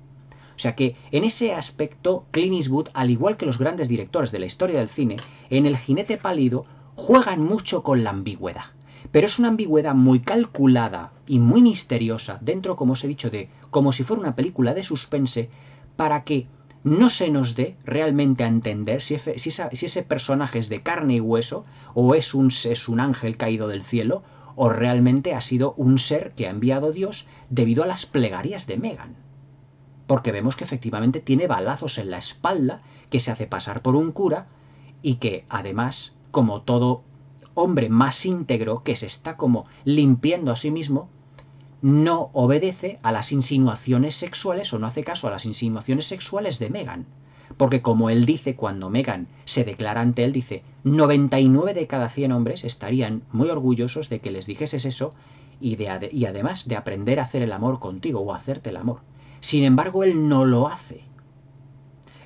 O sea que en ese aspecto Clint Eastwood, al igual que los grandes directores de la historia del cine, en El jinete pálido juegan mucho con la ambigüedad. Pero es una ambigüedad muy calculada y muy misteriosa dentro, como os he dicho, de como si fuera una película de suspense, para que no se nos dé realmente a entender si ese personaje es de carne y hueso o es un ángel caído del cielo o realmente ha sido un ser que ha enviado Dios debido a las plegarias de Megan. Porque vemos que efectivamente tiene balazos en la espalda, que se hace pasar por un cura y que además, como todo hombre más íntegro que se está como limpiando a sí mismo, no obedece a las insinuaciones sexuales o no hace caso a las insinuaciones sexuales de Megan. Porque como él dice, cuando Megan se declara ante él, dice, 99 de cada 100 hombres estarían muy orgullosos de que les dijeses eso y además de aprender a hacer el amor contigo o hacerte el amor. Sin embargo, él no lo hace.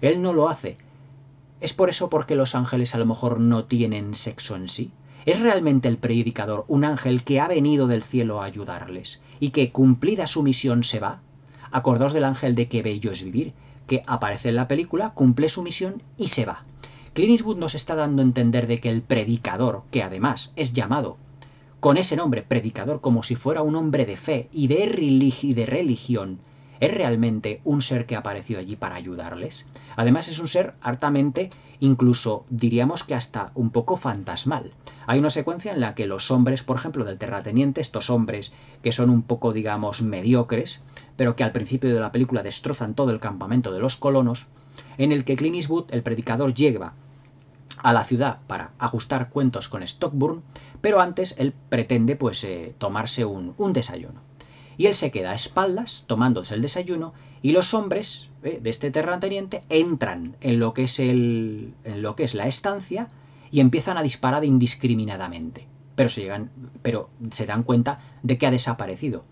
Él no lo hace. ¿Es por eso porque los ángeles a lo mejor no tienen sexo en sí? ¿Es realmente el predicador un ángel que ha venido del cielo a ayudarles y que cumplida su misión se va? Acordaos del ángel de Qué bello es vivir, que aparece en la película, cumple su misión y se va. Clint Eastwood nos está dando a entender de que el predicador, que además es llamado con ese nombre, predicador, como si fuera un hombre de fe y de religión, ¿es realmente un ser que apareció allí para ayudarles? Además es un ser hartamente, incluso diríamos que hasta un poco fantasmal. Hay una secuencia en la que los hombres, por ejemplo, del terrateniente, estos hombres que son un poco, digamos, mediocres, pero que al principio de la película destrozan todo el campamento de los colonos, en el que Clint Eastwood, el predicador, llega a la ciudad para ajustar cuentos con Stockburn, pero antes él pretende pues tomarse un desayuno. Y él se queda a espaldas tomándose el desayuno y los hombres de este terrateniente entran en lo que es la estancia y empiezan a disparar indiscriminadamente. Pero se dan cuenta de que ha desaparecido.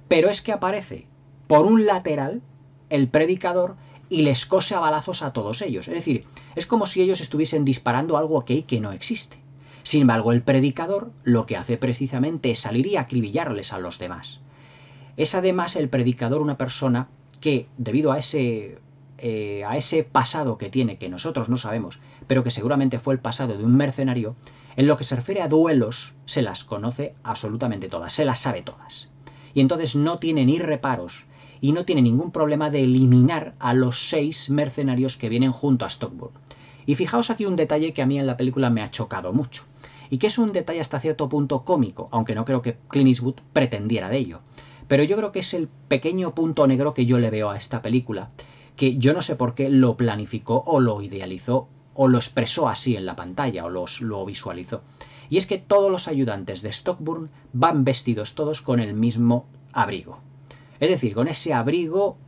Pero es que aparece por un lateral el predicador y les cose a balazos a todos ellos. Es decir, es como si ellos estuviesen disparando algo que no existe. Sin embargo, el predicador lo que hace precisamente es salir y acribillarles a los demás. Es además el predicador una persona que, debido a ese pasado que tiene, que nosotros no sabemos, pero que seguramente fue el pasado de un mercenario, en lo que se refiere a duelos, se las conoce absolutamente todas, se las sabe todas. Y entonces no tiene ni reparos y no tiene ningún problema de eliminar a los 6 mercenarios que vienen junto a Stockburn. Y fijaos aquí un detalle que a mí en la película me ha chocado mucho, y que es un detalle hasta cierto punto cómico, aunque no creo que Clint Eastwood pretendiera de ello. Pero yo creo que es el pequeño punto negro que yo le veo a esta película, que yo no sé por qué lo planificó o lo idealizó o lo expresó así en la pantalla o lo visualizó. Y es que todos los ayudantes de Stockburn van vestidos todos con el mismo abrigo. Es decir, con ese abrigo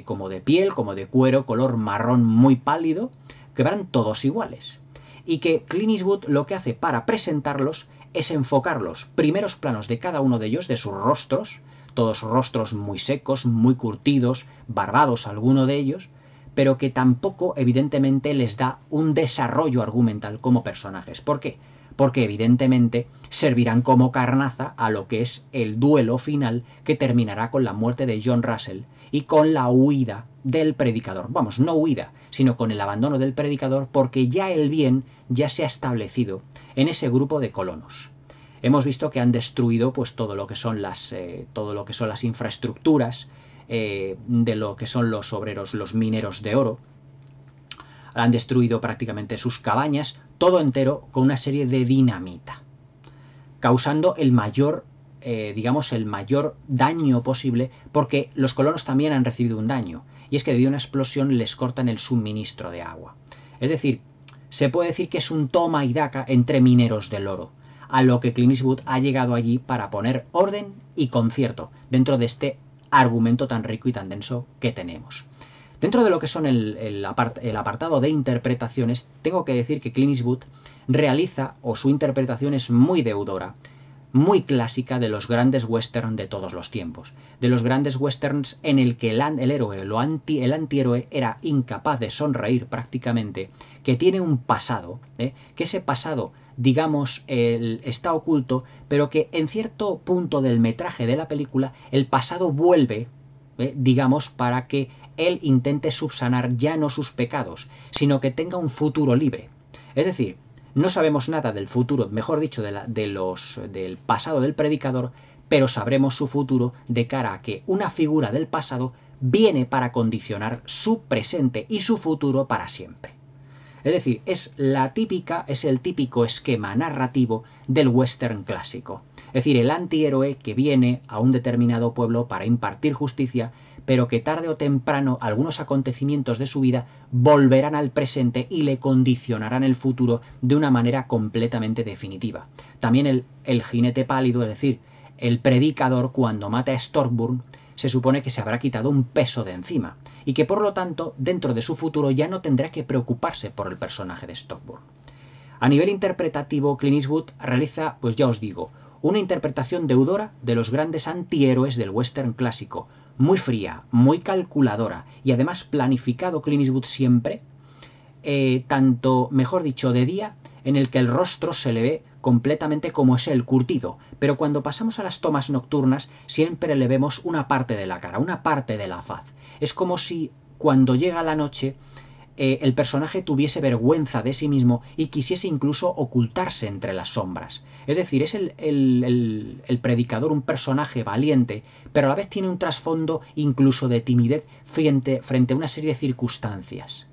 como de piel, como de cuero, color marrón muy pálido, que van todos iguales. Y que Clint Eastwood lo que hace para presentarlos es enfocar los primeros planos de cada uno de ellos, de sus rostros, todos rostros muy secos, muy curtidos, barbados alguno de ellos, pero que tampoco evidentemente les da un desarrollo argumental como personajes. ¿Por qué? Porque evidentemente servirán como carnaza a lo que es el duelo final que terminará con la muerte de John Russell y con la huida del predicador. Vamos, no huida, sino con el abandono del predicador, porque ya el bien ya se ha establecido en ese grupo de colonos. Hemos visto que han destruido pues todo lo que son las infraestructuras de lo que son los obreros, los mineros de oro. Han destruido prácticamente sus cabañas, todo entero con una serie de dinamita, causando el mayor daño posible, porque los colonos también han recibido un daño, y es que debido a una explosión les cortan el suministro de agua. Es decir, se puede decir que es un toma y daca entre mineros del oro, a lo que Clint Eastwood ha llegado allí para poner orden y concierto dentro de este argumento tan rico y tan denso que tenemos. Dentro de lo que son el apartado de interpretaciones, tengo que decir que Clint Eastwood realiza, o su interpretación es muy deudora, muy clásica de los grandes westerns de todos los tiempos, de los grandes westerns en el que el héroe o el antihéroe era incapaz de sonreír prácticamente, que tiene un pasado, que ese pasado, digamos, está oculto, pero que en cierto punto del metraje de la película el pasado vuelve, digamos, para que él intente subsanar ya no sus pecados, sino que tenga un futuro libre. Es decir, no sabemos nada del futuro, mejor dicho, del pasado del predicador, pero sabremos su futuro de cara a que una figura del pasado viene para condicionar su presente y su futuro para siempre. Es decir, es el típico esquema narrativo del western clásico. Es decir, el antihéroe que viene a un determinado pueblo para impartir justicia, pero que tarde o temprano algunos acontecimientos de su vida volverán al presente y le condicionarán el futuro de una manera completamente definitiva. También el jinete pálido, es decir, el predicador, cuando mata a Stockburn, se supone que se habrá quitado un peso de encima y que por lo tanto dentro de su futuro ya no tendrá que preocuparse por el personaje de Stockburn. A nivel interpretativo, Clint Eastwood realiza, pues ya os digo, una interpretación deudora de los grandes antihéroes del western clásico, muy fría, muy calculadora y además planificado Clint Eastwood siempre, tanto, mejor dicho, de día, en el que el rostro se le ve completamente como es el curtido, pero cuando pasamos a las tomas nocturnas siempre le vemos una parte de la cara, una parte de la faz. Es como si cuando llega la noche el personaje tuviese vergüenza de sí mismo y quisiese incluso ocultarse entre las sombras. Es decir, es el predicador un personaje valiente, pero a la vez tiene un trasfondo incluso de timidez frente a una serie de circunstancias.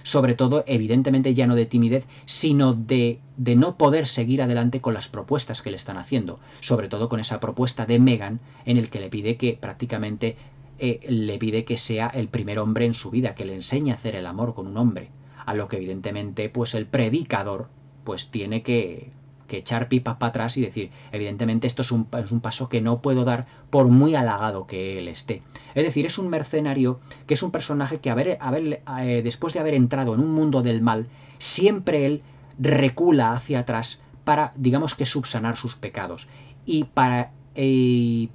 Sobre todo, evidentemente, ya no de timidez, sino de no poder seguir adelante con las propuestas que le están haciendo. Sobre todo con esa propuesta de Megan, en el que le pide que prácticamente le pide que sea el primer hombre en su vida, que le enseñe a hacer el amor con un hombre. a lo que evidentemente pues el predicador pues tiene que echar pipas para atrás y decir, evidentemente esto es un paso que no puedo dar por muy halagado que él esté. Es decir, es un mercenario que es un personaje que después de haber entrado en un mundo del mal, siempre él recula hacia atrás para, digamos que, subsanar sus pecados. Y para Clint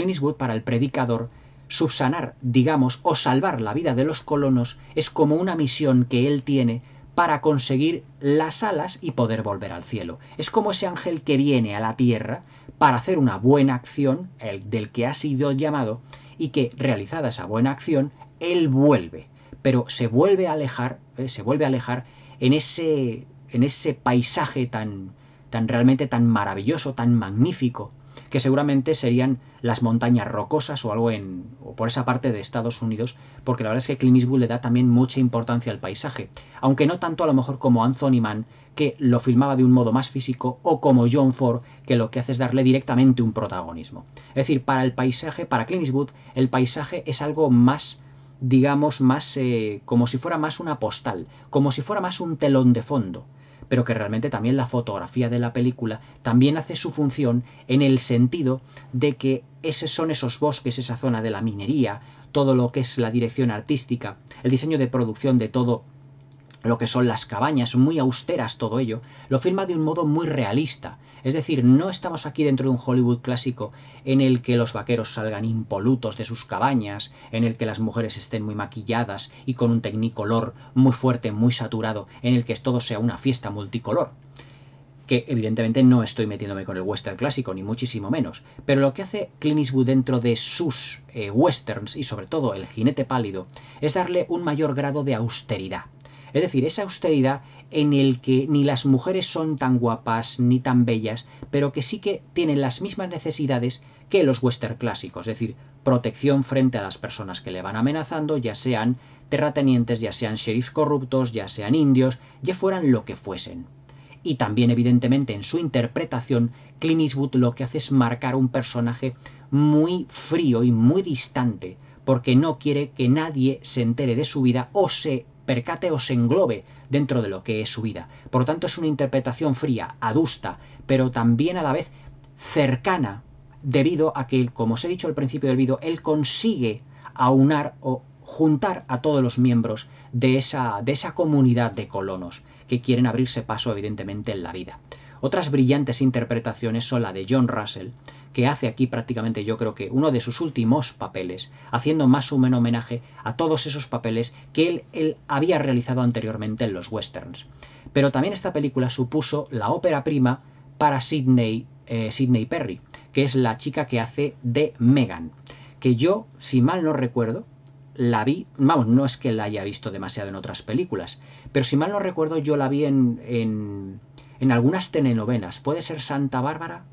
Eastwood, para el predicador, subsanar, digamos, o salvar la vida de los colonos es como una misión que él tiene para conseguir las alas y poder volver al cielo. Es como ese ángel que viene a la tierra para hacer una buena acción, el del que ha sido llamado, y que, realizada esa buena acción, él vuelve. Pero se vuelve a alejar en ese paisaje tan realmente tan maravilloso, tan magnífico, que seguramente serían las montañas rocosas o algo o por esa parte de Estados Unidos, porque la verdad es que Clint Eastwood le da también mucha importancia al paisaje, aunque no tanto a lo mejor como Anthony Mann, que lo filmaba de un modo más físico, o como John Ford, que lo que hace es darle directamente un protagonismo. Es decir, para el paisaje, para Clint Eastwood, el paisaje es algo más, digamos, más como si fuera más una postal, como si fuera más un telón de fondo, pero que realmente también la fotografía de la película también hace su función en el sentido de que son esos bosques, esa zona de la minería, todo lo que es la dirección artística, el diseño de producción de todo lo que son las cabañas, muy austeras todo ello, lo filma de un modo muy realista. Es decir, no estamos aquí dentro de un Hollywood clásico en el que los vaqueros salgan impolutos de sus cabañas, en el que las mujeres estén muy maquilladas y con un tecnicolor muy fuerte, muy saturado, en el que todo sea una fiesta multicolor. Que evidentemente no estoy metiéndome con el western clásico, ni muchísimo menos, pero lo que hace Clint Eastwood dentro de sus westerns, y sobre todo El jinete pálido, es darle un mayor grado de austeridad. Es decir, esa austeridad en el que ni las mujeres son tan guapas ni tan bellas, pero que sí que tienen las mismas necesidades que los western clásicos, es decir, protección frente a las personas que le van amenazando, ya sean terratenientes, ya sean sheriffs corruptos, ya sean indios, ya fueran lo que fuesen. Y también, evidentemente, en su interpretación, Clint Eastwood lo que hace es marcar un personaje muy frío y muy distante, porque no quiere que nadie se entere de su vida o se percate o se englobe dentro de lo que es su vida. Por lo tanto, es una interpretación fría, adusta, pero también a la vez cercana, debido a que, como os he dicho al principio del vídeo, él consigue aunar o juntar a todos los miembros de esa comunidad de colonos que quieren abrirse paso evidentemente en la vida. Otras brillantes interpretaciones son la de John Russell, que hace aquí prácticamente yo creo que uno de sus últimos papeles, haciendo más o menos homenaje a todos esos papeles que él había realizado anteriormente en los westerns. Pero también esta película supuso la ópera prima para Sidney Perry, que es la chica que hace de Megan, que yo, si mal no recuerdo, la vi, vamos, no es que la haya visto demasiado en otras películas, pero si mal no recuerdo yo la vi en algunas telenovelas. Puede ser Santa Bárbara,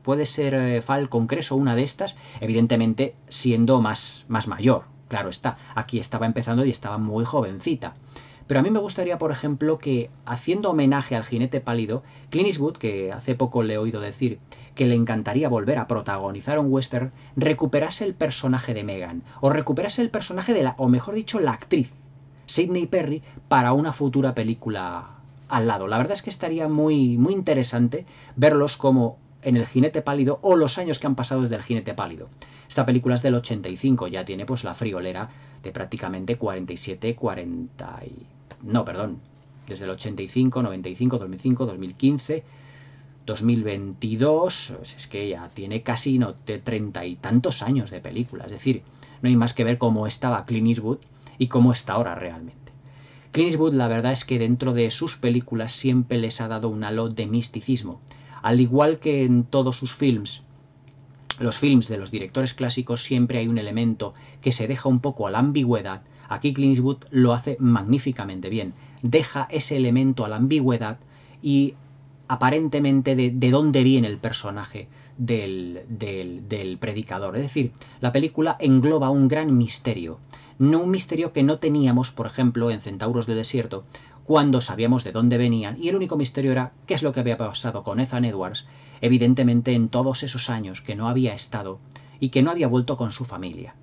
puede ser Falcon Crest o una de estas, evidentemente siendo más mayor, claro está, aquí estaba empezando y estaba muy jovencita. Pero a mí me gustaría, por ejemplo, que haciendo homenaje al jinete pálido, Clint Eastwood, que hace poco le he oído decir que le encantaría volver a protagonizar un western, recuperase el personaje de Megan, o recuperase el personaje o mejor dicho, la actriz, Sidney Perry, para una futura película al lado. La verdad es que estaría muy, muy interesante verlos como en El jinete pálido o los años que han pasado desde El jinete pálido. Esta película es del 85, ya tiene pues la friolera de prácticamente 47, 40 y... No, perdón, desde el 85, 95, 2005, 2015, 2022, es que ya tiene casi de 30 y tantos años de película. Es decir, no hay más que ver cómo estaba Clint Eastwood y cómo está ahora realmente. Clint Eastwood, la verdad es que dentro de sus películas siempre les ha dado un halo de misticismo. Al igual que en todos sus films, los films de los directores clásicos siempre hay un elemento que se deja un poco a la ambigüedad. Aquí Clint Eastwood lo hace magníficamente bien. Deja ese elemento a la ambigüedad y aparentemente de dónde viene el personaje del predicador. Es decir, la película engloba un gran misterio. No un misterio que no teníamos, por ejemplo, en Centauros del Desierto, cuando sabíamos de dónde venían, y el único misterio era qué es lo que había pasado con Ethan Edwards, evidentemente en todos esos años que no había estado y que no había vuelto con su familia.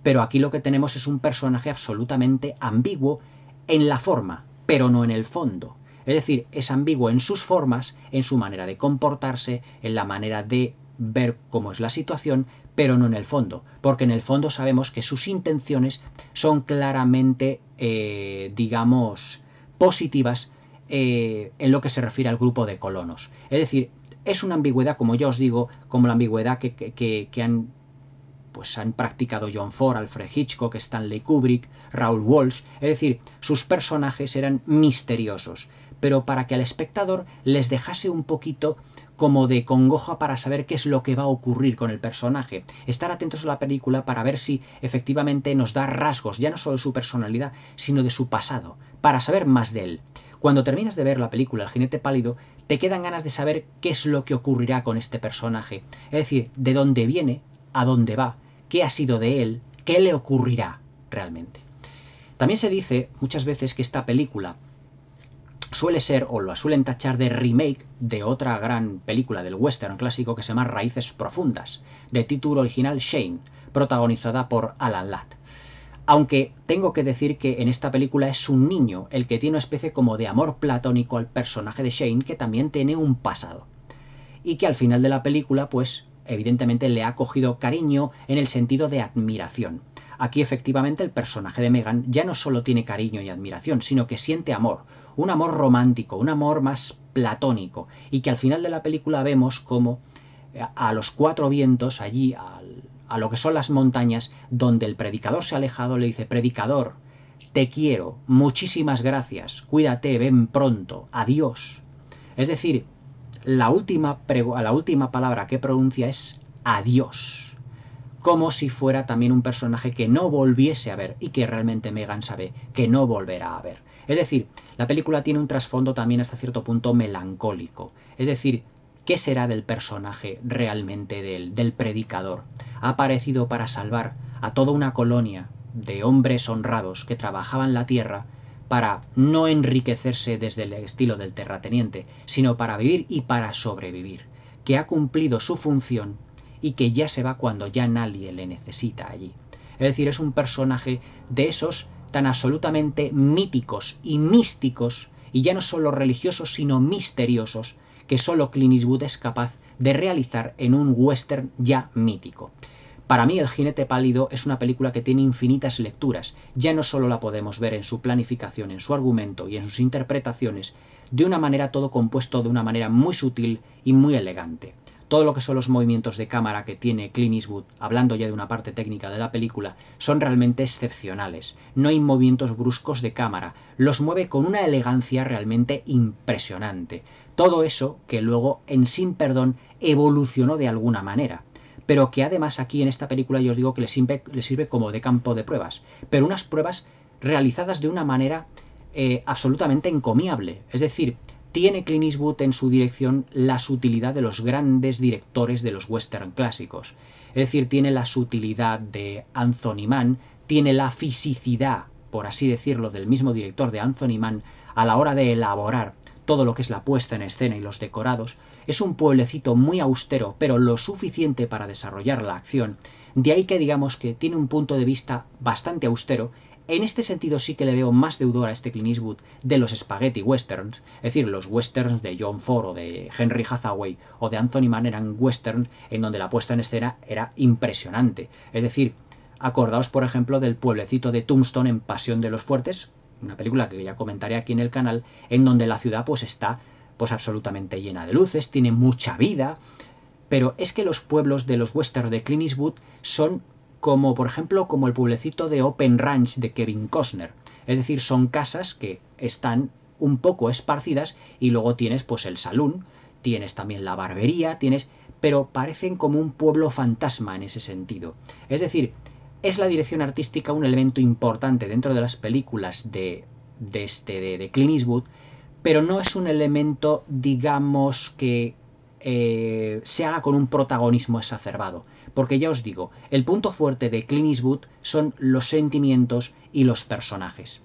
Pero aquí lo que tenemos es un personaje absolutamente ambiguo en la forma, pero no en el fondo. Es decir, es ambiguo en sus formas, en su manera de comportarse, en la manera de ver cómo es la situación, pero no en el fondo, porque en el fondo sabemos que sus intenciones son claramente, digamos, positivas en lo que se refiere al grupo de colonos. Es decir, es una ambigüedad, como ya os digo, como la ambigüedad que han practicado John Ford, Alfred Hitchcock, Stanley Kubrick, Raoul Walsh. Es decir, sus personajes eran misteriosos, pero para que al espectador les dejase un poquito como de congoja para saber qué es lo que va a ocurrir con el personaje. Estar atentos a la película para ver si efectivamente nos da rasgos, ya no solo de su personalidad, sino de su pasado, para saber más de él. Cuando terminas de ver la película El jinete pálido, te quedan ganas de saber qué es lo que ocurrirá con este personaje. Es decir, de dónde viene, a dónde va, qué ha sido de él, qué le ocurrirá realmente. También se dice muchas veces que esta película suele ser, o la suelen tachar de remake de otra gran película del western clásico que se llama Raíces Profundas, de título original Shane, protagonizada por Alan Ladd. Aunque tengo que decir que en esta película es un niño el que tiene una especie como de amor platónico al personaje de Shane, que también tiene un pasado. Y que al final de la película, pues, evidentemente le ha cogido cariño en el sentido de admiración. Aquí efectivamente el personaje de Megan ya no solo tiene cariño y admiración, sino que siente amor, un amor romántico, un amor más platónico, y que al final de la película vemos como a los cuatro vientos, allí a lo que son las montañas, donde el predicador se ha alejado, le dice: predicador, te quiero, muchísimas gracias, cuídate, ven pronto, adiós. Es decir, la última palabra que pronuncia es adiós, como si fuera también un personaje que no volviese a ver y que realmente Megan sabe que no volverá a ver. Es decir, la película tiene un trasfondo también hasta cierto punto melancólico. Es decir, ¿qué será del personaje realmente del predicador? Ha aparecido para salvar a toda una colonia de hombres honrados que trabajaban la tierra para no enriquecerse desde el estilo del terrateniente, sino para vivir y para sobrevivir, que ha cumplido su función y que ya se va cuando ya nadie le necesita allí. Es decir, es un personaje de esos tan absolutamente míticos y místicos, y ya no solo religiosos, sino misteriosos, que solo Clint Eastwood es capaz de realizar en un western ya mítico. Para mí El jinete pálido es una película que tiene infinitas lecturas. Ya no solo la podemos ver en su planificación, en su argumento y en sus interpretaciones, de una manera todo compuesto de una manera muy sutil y muy elegante. Todo lo que son los movimientos de cámara que tiene Clint Eastwood, hablando ya de una parte técnica de la película, son realmente excepcionales. No hay movimientos bruscos de cámara, los mueve con una elegancia realmente impresionante. Todo eso que luego en Sin Perdón evolucionó de alguna manera, pero que además aquí en esta película yo os digo que le sirve como de campo de pruebas, pero unas pruebas realizadas de una manera absolutamente encomiable. Es decir, tiene Clint Eastwood en su dirección la sutilidad de los grandes directores de los western clásicos. Es decir, tiene la sutilidad de Anthony Mann, tiene la fisicidad, por así decirlo, del mismo director de Anthony Mann a la hora de elaborar todo lo que es la puesta en escena y los decorados. Es un pueblecito muy austero, pero lo suficiente para desarrollar la acción. De ahí que digamos que tiene un punto de vista bastante austero. En este sentido sí que le veo más deudor a este Clint Eastwood de los spaghetti westerns, es decir, los westerns de John Ford o de Henry Hathaway o de Anthony Mann eran westerns en donde la puesta en escena era impresionante. Es decir, acordaos por ejemplo del pueblecito de Tombstone en Pasión de los Fuertes, una película que ya comentaré aquí en el canal, en donde la ciudad pues está pues absolutamente llena de luces, tiene mucha vida, pero es que los pueblos de los westerns de Clint Eastwood son como por ejemplo como el pueblecito de Open Ranch de Kevin Costner, es decir, son casas que están un poco esparcidas y luego tienes pues el salón, tienes también la barbería, pero parecen como un pueblo fantasma en ese sentido. Es decir, es la dirección artística un elemento importante dentro de las películas de Clint Eastwood, pero no es un elemento, digamos, que se haga con un protagonismo exacerbado. Porque ya os digo, el punto fuerte de Clint Eastwood son los sentimientos y los personajes.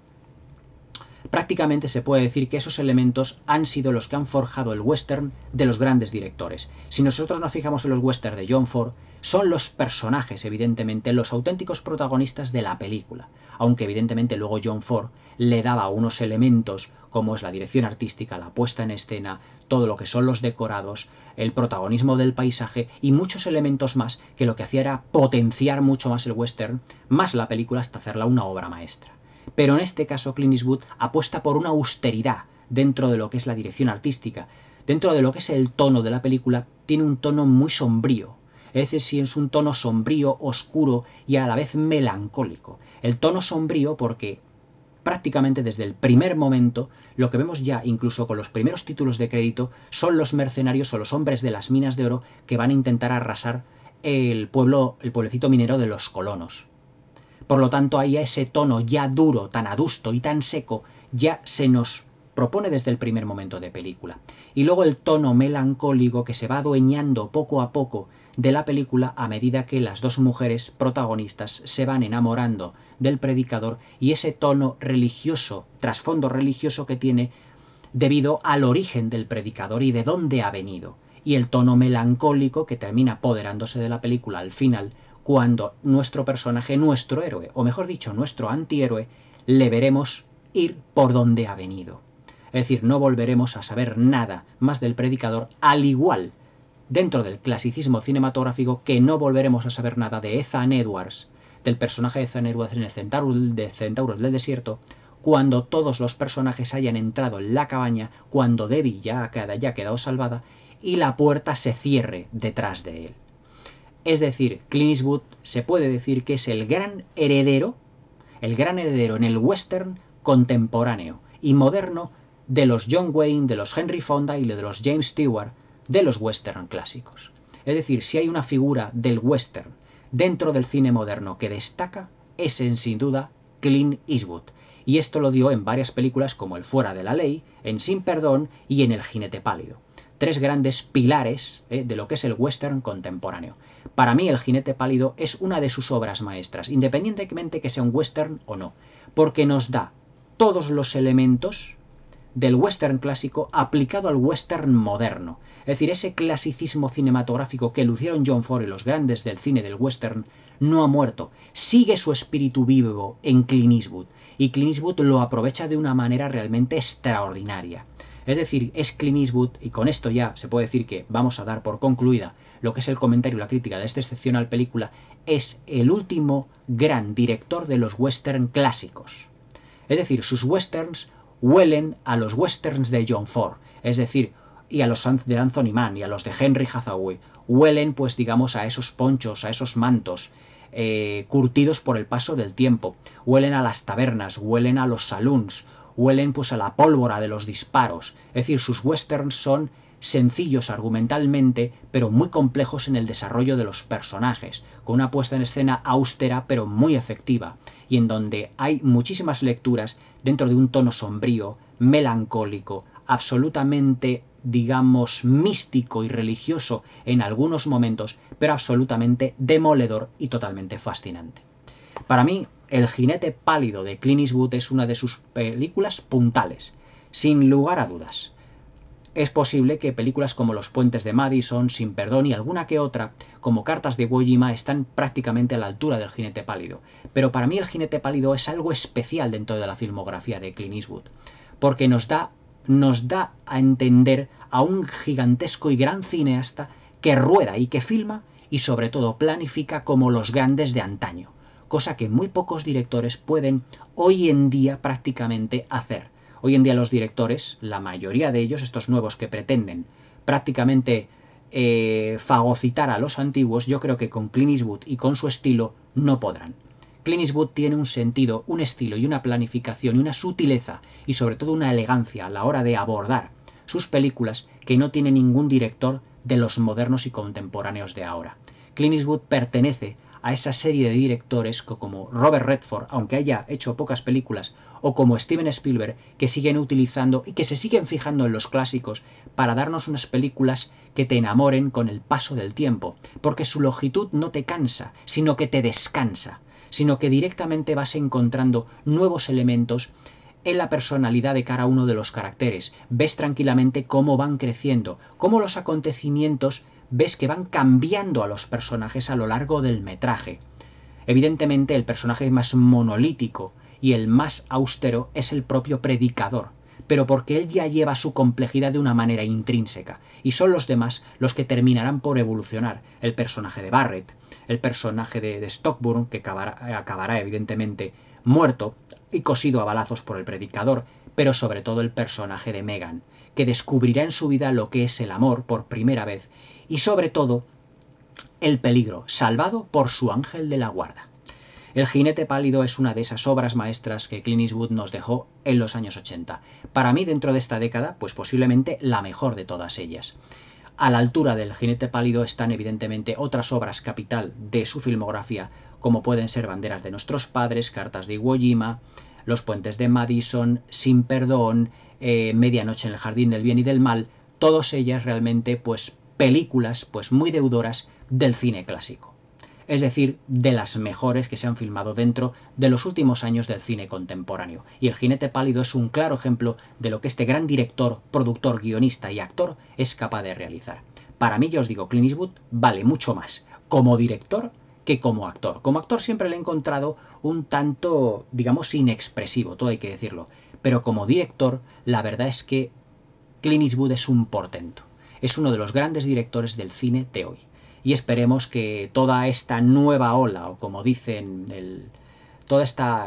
Prácticamente se puede decir que esos elementos han sido los que han forjado el western de los grandes directores. Si nosotros nos fijamos en los westerns de John Ford, son los personajes, evidentemente, los auténticos protagonistas de la película. Aunque evidentemente luego John Ford le daba unos elementos como es la dirección artística, la puesta en escena, todo lo que son los decorados, el protagonismo del paisaje y muchos elementos más que lo que hacía era potenciar mucho más el western, más la película hasta hacerla una obra maestra. Pero en este caso Clint Eastwood apuesta por una austeridad dentro de lo que es la dirección artística, dentro de lo que es el tono de la película, tiene un tono muy sombrío. Es decir, es un tono sombrío, oscuro y a la vez melancólico. El tono sombrío porque prácticamente desde el primer momento, lo que vemos ya incluso con los primeros títulos de crédito, son los mercenarios o los hombres de las minas de oro que van a intentar arrasar el pueblecito minero de los colonos. Por lo tanto, ahí a ese tono ya duro, tan adusto y tan seco, ya se nos propone desde el primer momento de película. Y luego el tono melancólico que se va adueñando poco a poco de la película a medida que las dos mujeres protagonistas se van enamorando del predicador y ese tono religioso, trasfondo religioso que tiene debido al origen del predicador y de dónde ha venido. Y el tono melancólico que termina apoderándose de la película al final, cuando nuestro personaje, nuestro héroe, o mejor dicho, nuestro antihéroe, le veremos ir por donde ha venido. Es decir, no volveremos a saber nada más del predicador, al igual, dentro del clasicismo cinematográfico, que no volveremos a saber nada de Ethan Edwards, del personaje de Ethan Edwards en el Centauros del Desierto, cuando todos los personajes hayan entrado en la cabaña, cuando Debbie ya ha quedado salvada, y la puerta se cierre detrás de él. Es decir, Clint Eastwood se puede decir que es el gran heredero en el western contemporáneo y moderno de los John Wayne, de los Henry Fonda y de los James Stewart, de los western clásicos. Es decir, si hay una figura del western dentro del cine moderno que destaca, es sin duda Clint Eastwood. Y esto lo dio en varias películas como El Fuera de la Ley, en Sin Perdón y en El Jinete Pálido. Tres grandes pilares de lo que es el western contemporáneo. Para mí El Jinete Pálido es una de sus obras maestras, independientemente que sea un western o no, porque nos da todos los elementos del western clásico aplicado al western moderno. Es decir, ese clasicismo cinematográfico que lucieron John Ford y los grandes del cine del western no ha muerto. Sigue su espíritu vivo en Clint Eastwood y Clint Eastwood lo aprovecha de una manera realmente extraordinaria. Es decir, es Clint Eastwood, y con esto ya se puede decir que vamos a dar por concluida lo que es el comentario y la crítica de esta excepcional película, es el último gran director de los western clásicos. Es decir, sus westerns huelen a los westerns de John Ford, es decir, y a los de Anthony Mann y a los de Henry Hathaway, huelen pues digamos a esos ponchos, a esos mantos, curtidos por el paso del tiempo, huelen a las tabernas, huelen a los saloons, huelen pues a la pólvora de los disparos. Es decir, sus westerns son sencillos argumentalmente, pero muy complejos en el desarrollo de los personajes, con una puesta en escena austera pero muy efectiva, y en donde hay muchísimas lecturas dentro de un tono sombrío, melancólico, absolutamente, digamos, místico y religioso en algunos momentos, pero absolutamente demoledor y totalmente fascinante. Para mí, El Jinete Pálido de Clint Eastwood es una de sus películas puntales, sin lugar a dudas. Es posible que películas como Los Puentes de Madison, Sin Perdón y alguna que otra, como Cartas de Iwo Jima, están prácticamente a la altura del Jinete Pálido. Pero para mí El Jinete Pálido es algo especial dentro de la filmografía de Clint Eastwood, porque nos da a entender a un gigantesco y gran cineasta que rueda y que filma y sobre todo planifica como los grandes de antaño, cosa que muy pocos directores pueden hoy en día prácticamente hacer. Hoy en día los directores, la mayoría de ellos, estos nuevos que pretenden prácticamente fagocitar a los antiguos, yo creo que con Clint Eastwood y con su estilo no podrán. Clint Eastwood tiene un sentido, un estilo y una planificación y una sutileza y sobre todo una elegancia a la hora de abordar sus películas que no tiene ningún director de los modernos y contemporáneos de ahora. Clint Eastwood pertenece a esa serie de directores como Robert Redford, aunque haya hecho pocas películas, o como Steven Spielberg, que siguen utilizando y que se siguen fijando en los clásicos para darnos unas películas que te enamoren con el paso del tiempo, porque su longitud no te cansa, sino que te descansa, sino que directamente vas encontrando nuevos elementos en la personalidad de cada uno de los caracteres, ves tranquilamente cómo van creciendo, cómo los acontecimientos ves que van cambiando a los personajes a lo largo del metraje. Evidentemente el personaje más monolítico y el más austero es el propio predicador, pero porque él ya lleva su complejidad de una manera intrínseca, y son los demás los que terminarán por evolucionar. El personaje de Barrett, el personaje de Stockburn, que acabará evidentemente muerto y cosido a balazos por el predicador, pero sobre todo el personaje de Megan, que descubrirá en su vida lo que es el amor por primera vez, y sobre todo el peligro, salvado por su ángel de la guarda. El jinete pálido es una de esas obras maestras que Clint Eastwood nos dejó en los años 80. Para mí, dentro de esta década, pues posiblemente la mejor de todas ellas. A la altura del jinete pálido están evidentemente otras obras capital de su filmografía, como pueden ser Banderas de nuestros padres, Cartas de Iwo Jima, Los puentes de Madison, Sin perdón, Medianoche en el jardín del bien y del mal, todas ellas realmente pues películas pues muy deudoras del cine clásico. Es decir, de las mejores que se han filmado dentro de los últimos años del cine contemporáneo. Y El jinete pálido es un claro ejemplo de lo que este gran director, productor, guionista y actor es capaz de realizar. Para mí, ya os digo, Clint Eastwood vale mucho más como director que como actor. Como actor siempre le he encontrado un tanto, digamos, inexpresivo, todo hay que decirlo. Pero como director, la verdad es que Clint Eastwood es un portento. Es uno de los grandes directores del cine de hoy. Y esperemos que toda esta nueva ola, o como dicen,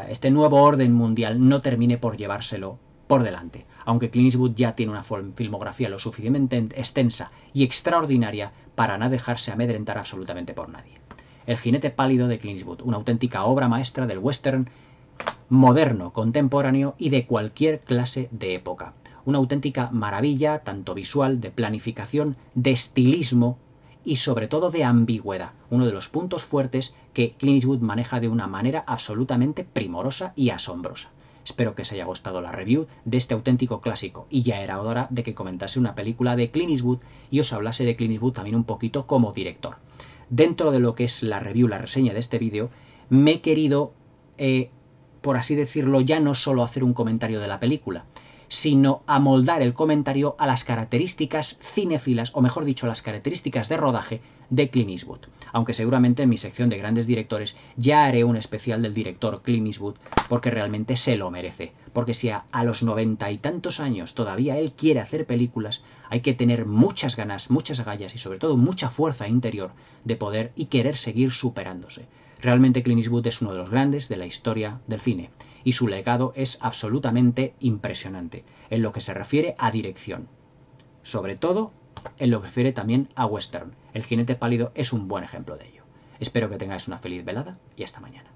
este nuevo orden mundial no termine por llevárselo por delante. Aunque Clint Eastwood ya tiene una filmografía lo suficientemente extensa y extraordinaria para no dejarse amedrentar absolutamente por nadie. El jinete pálido de Clint Eastwood, una auténtica obra maestra del western moderno, contemporáneo y de cualquier clase de época. Una auténtica maravilla, tanto visual, de planificación, de estilismo, y sobre todo de ambigüedad, uno de los puntos fuertes que Clint Eastwood maneja de una manera absolutamente primorosa y asombrosa. Espero que os haya gustado la review de este auténtico clásico, y ya era hora de que comentase una película de Clint Eastwood y os hablase de Clint Eastwood también un poquito como director. Dentro de lo que es la review, la reseña de este vídeo, me he querido, por así decirlo, ya no solo hacer un comentario de la película, sino amoldar el comentario a las características cinéfilas, o mejor dicho, las características de rodaje de Clint Eastwood. Aunque seguramente en mi sección de grandes directores ya haré un especial del director Clint Eastwood, porque realmente se lo merece. Porque si a los 90 y tantos años todavía él quiere hacer películas, hay que tener muchas ganas, muchas agallas y sobre todo mucha fuerza interior de poder y querer seguir superándose. Realmente Clint Eastwood es uno de los grandes de la historia del cine, y su legado es absolutamente impresionante en lo que se refiere a dirección. Sobre todo en lo que se refiere también a western. El jinete pálido es un buen ejemplo de ello. Espero que tengáis una feliz velada y hasta mañana.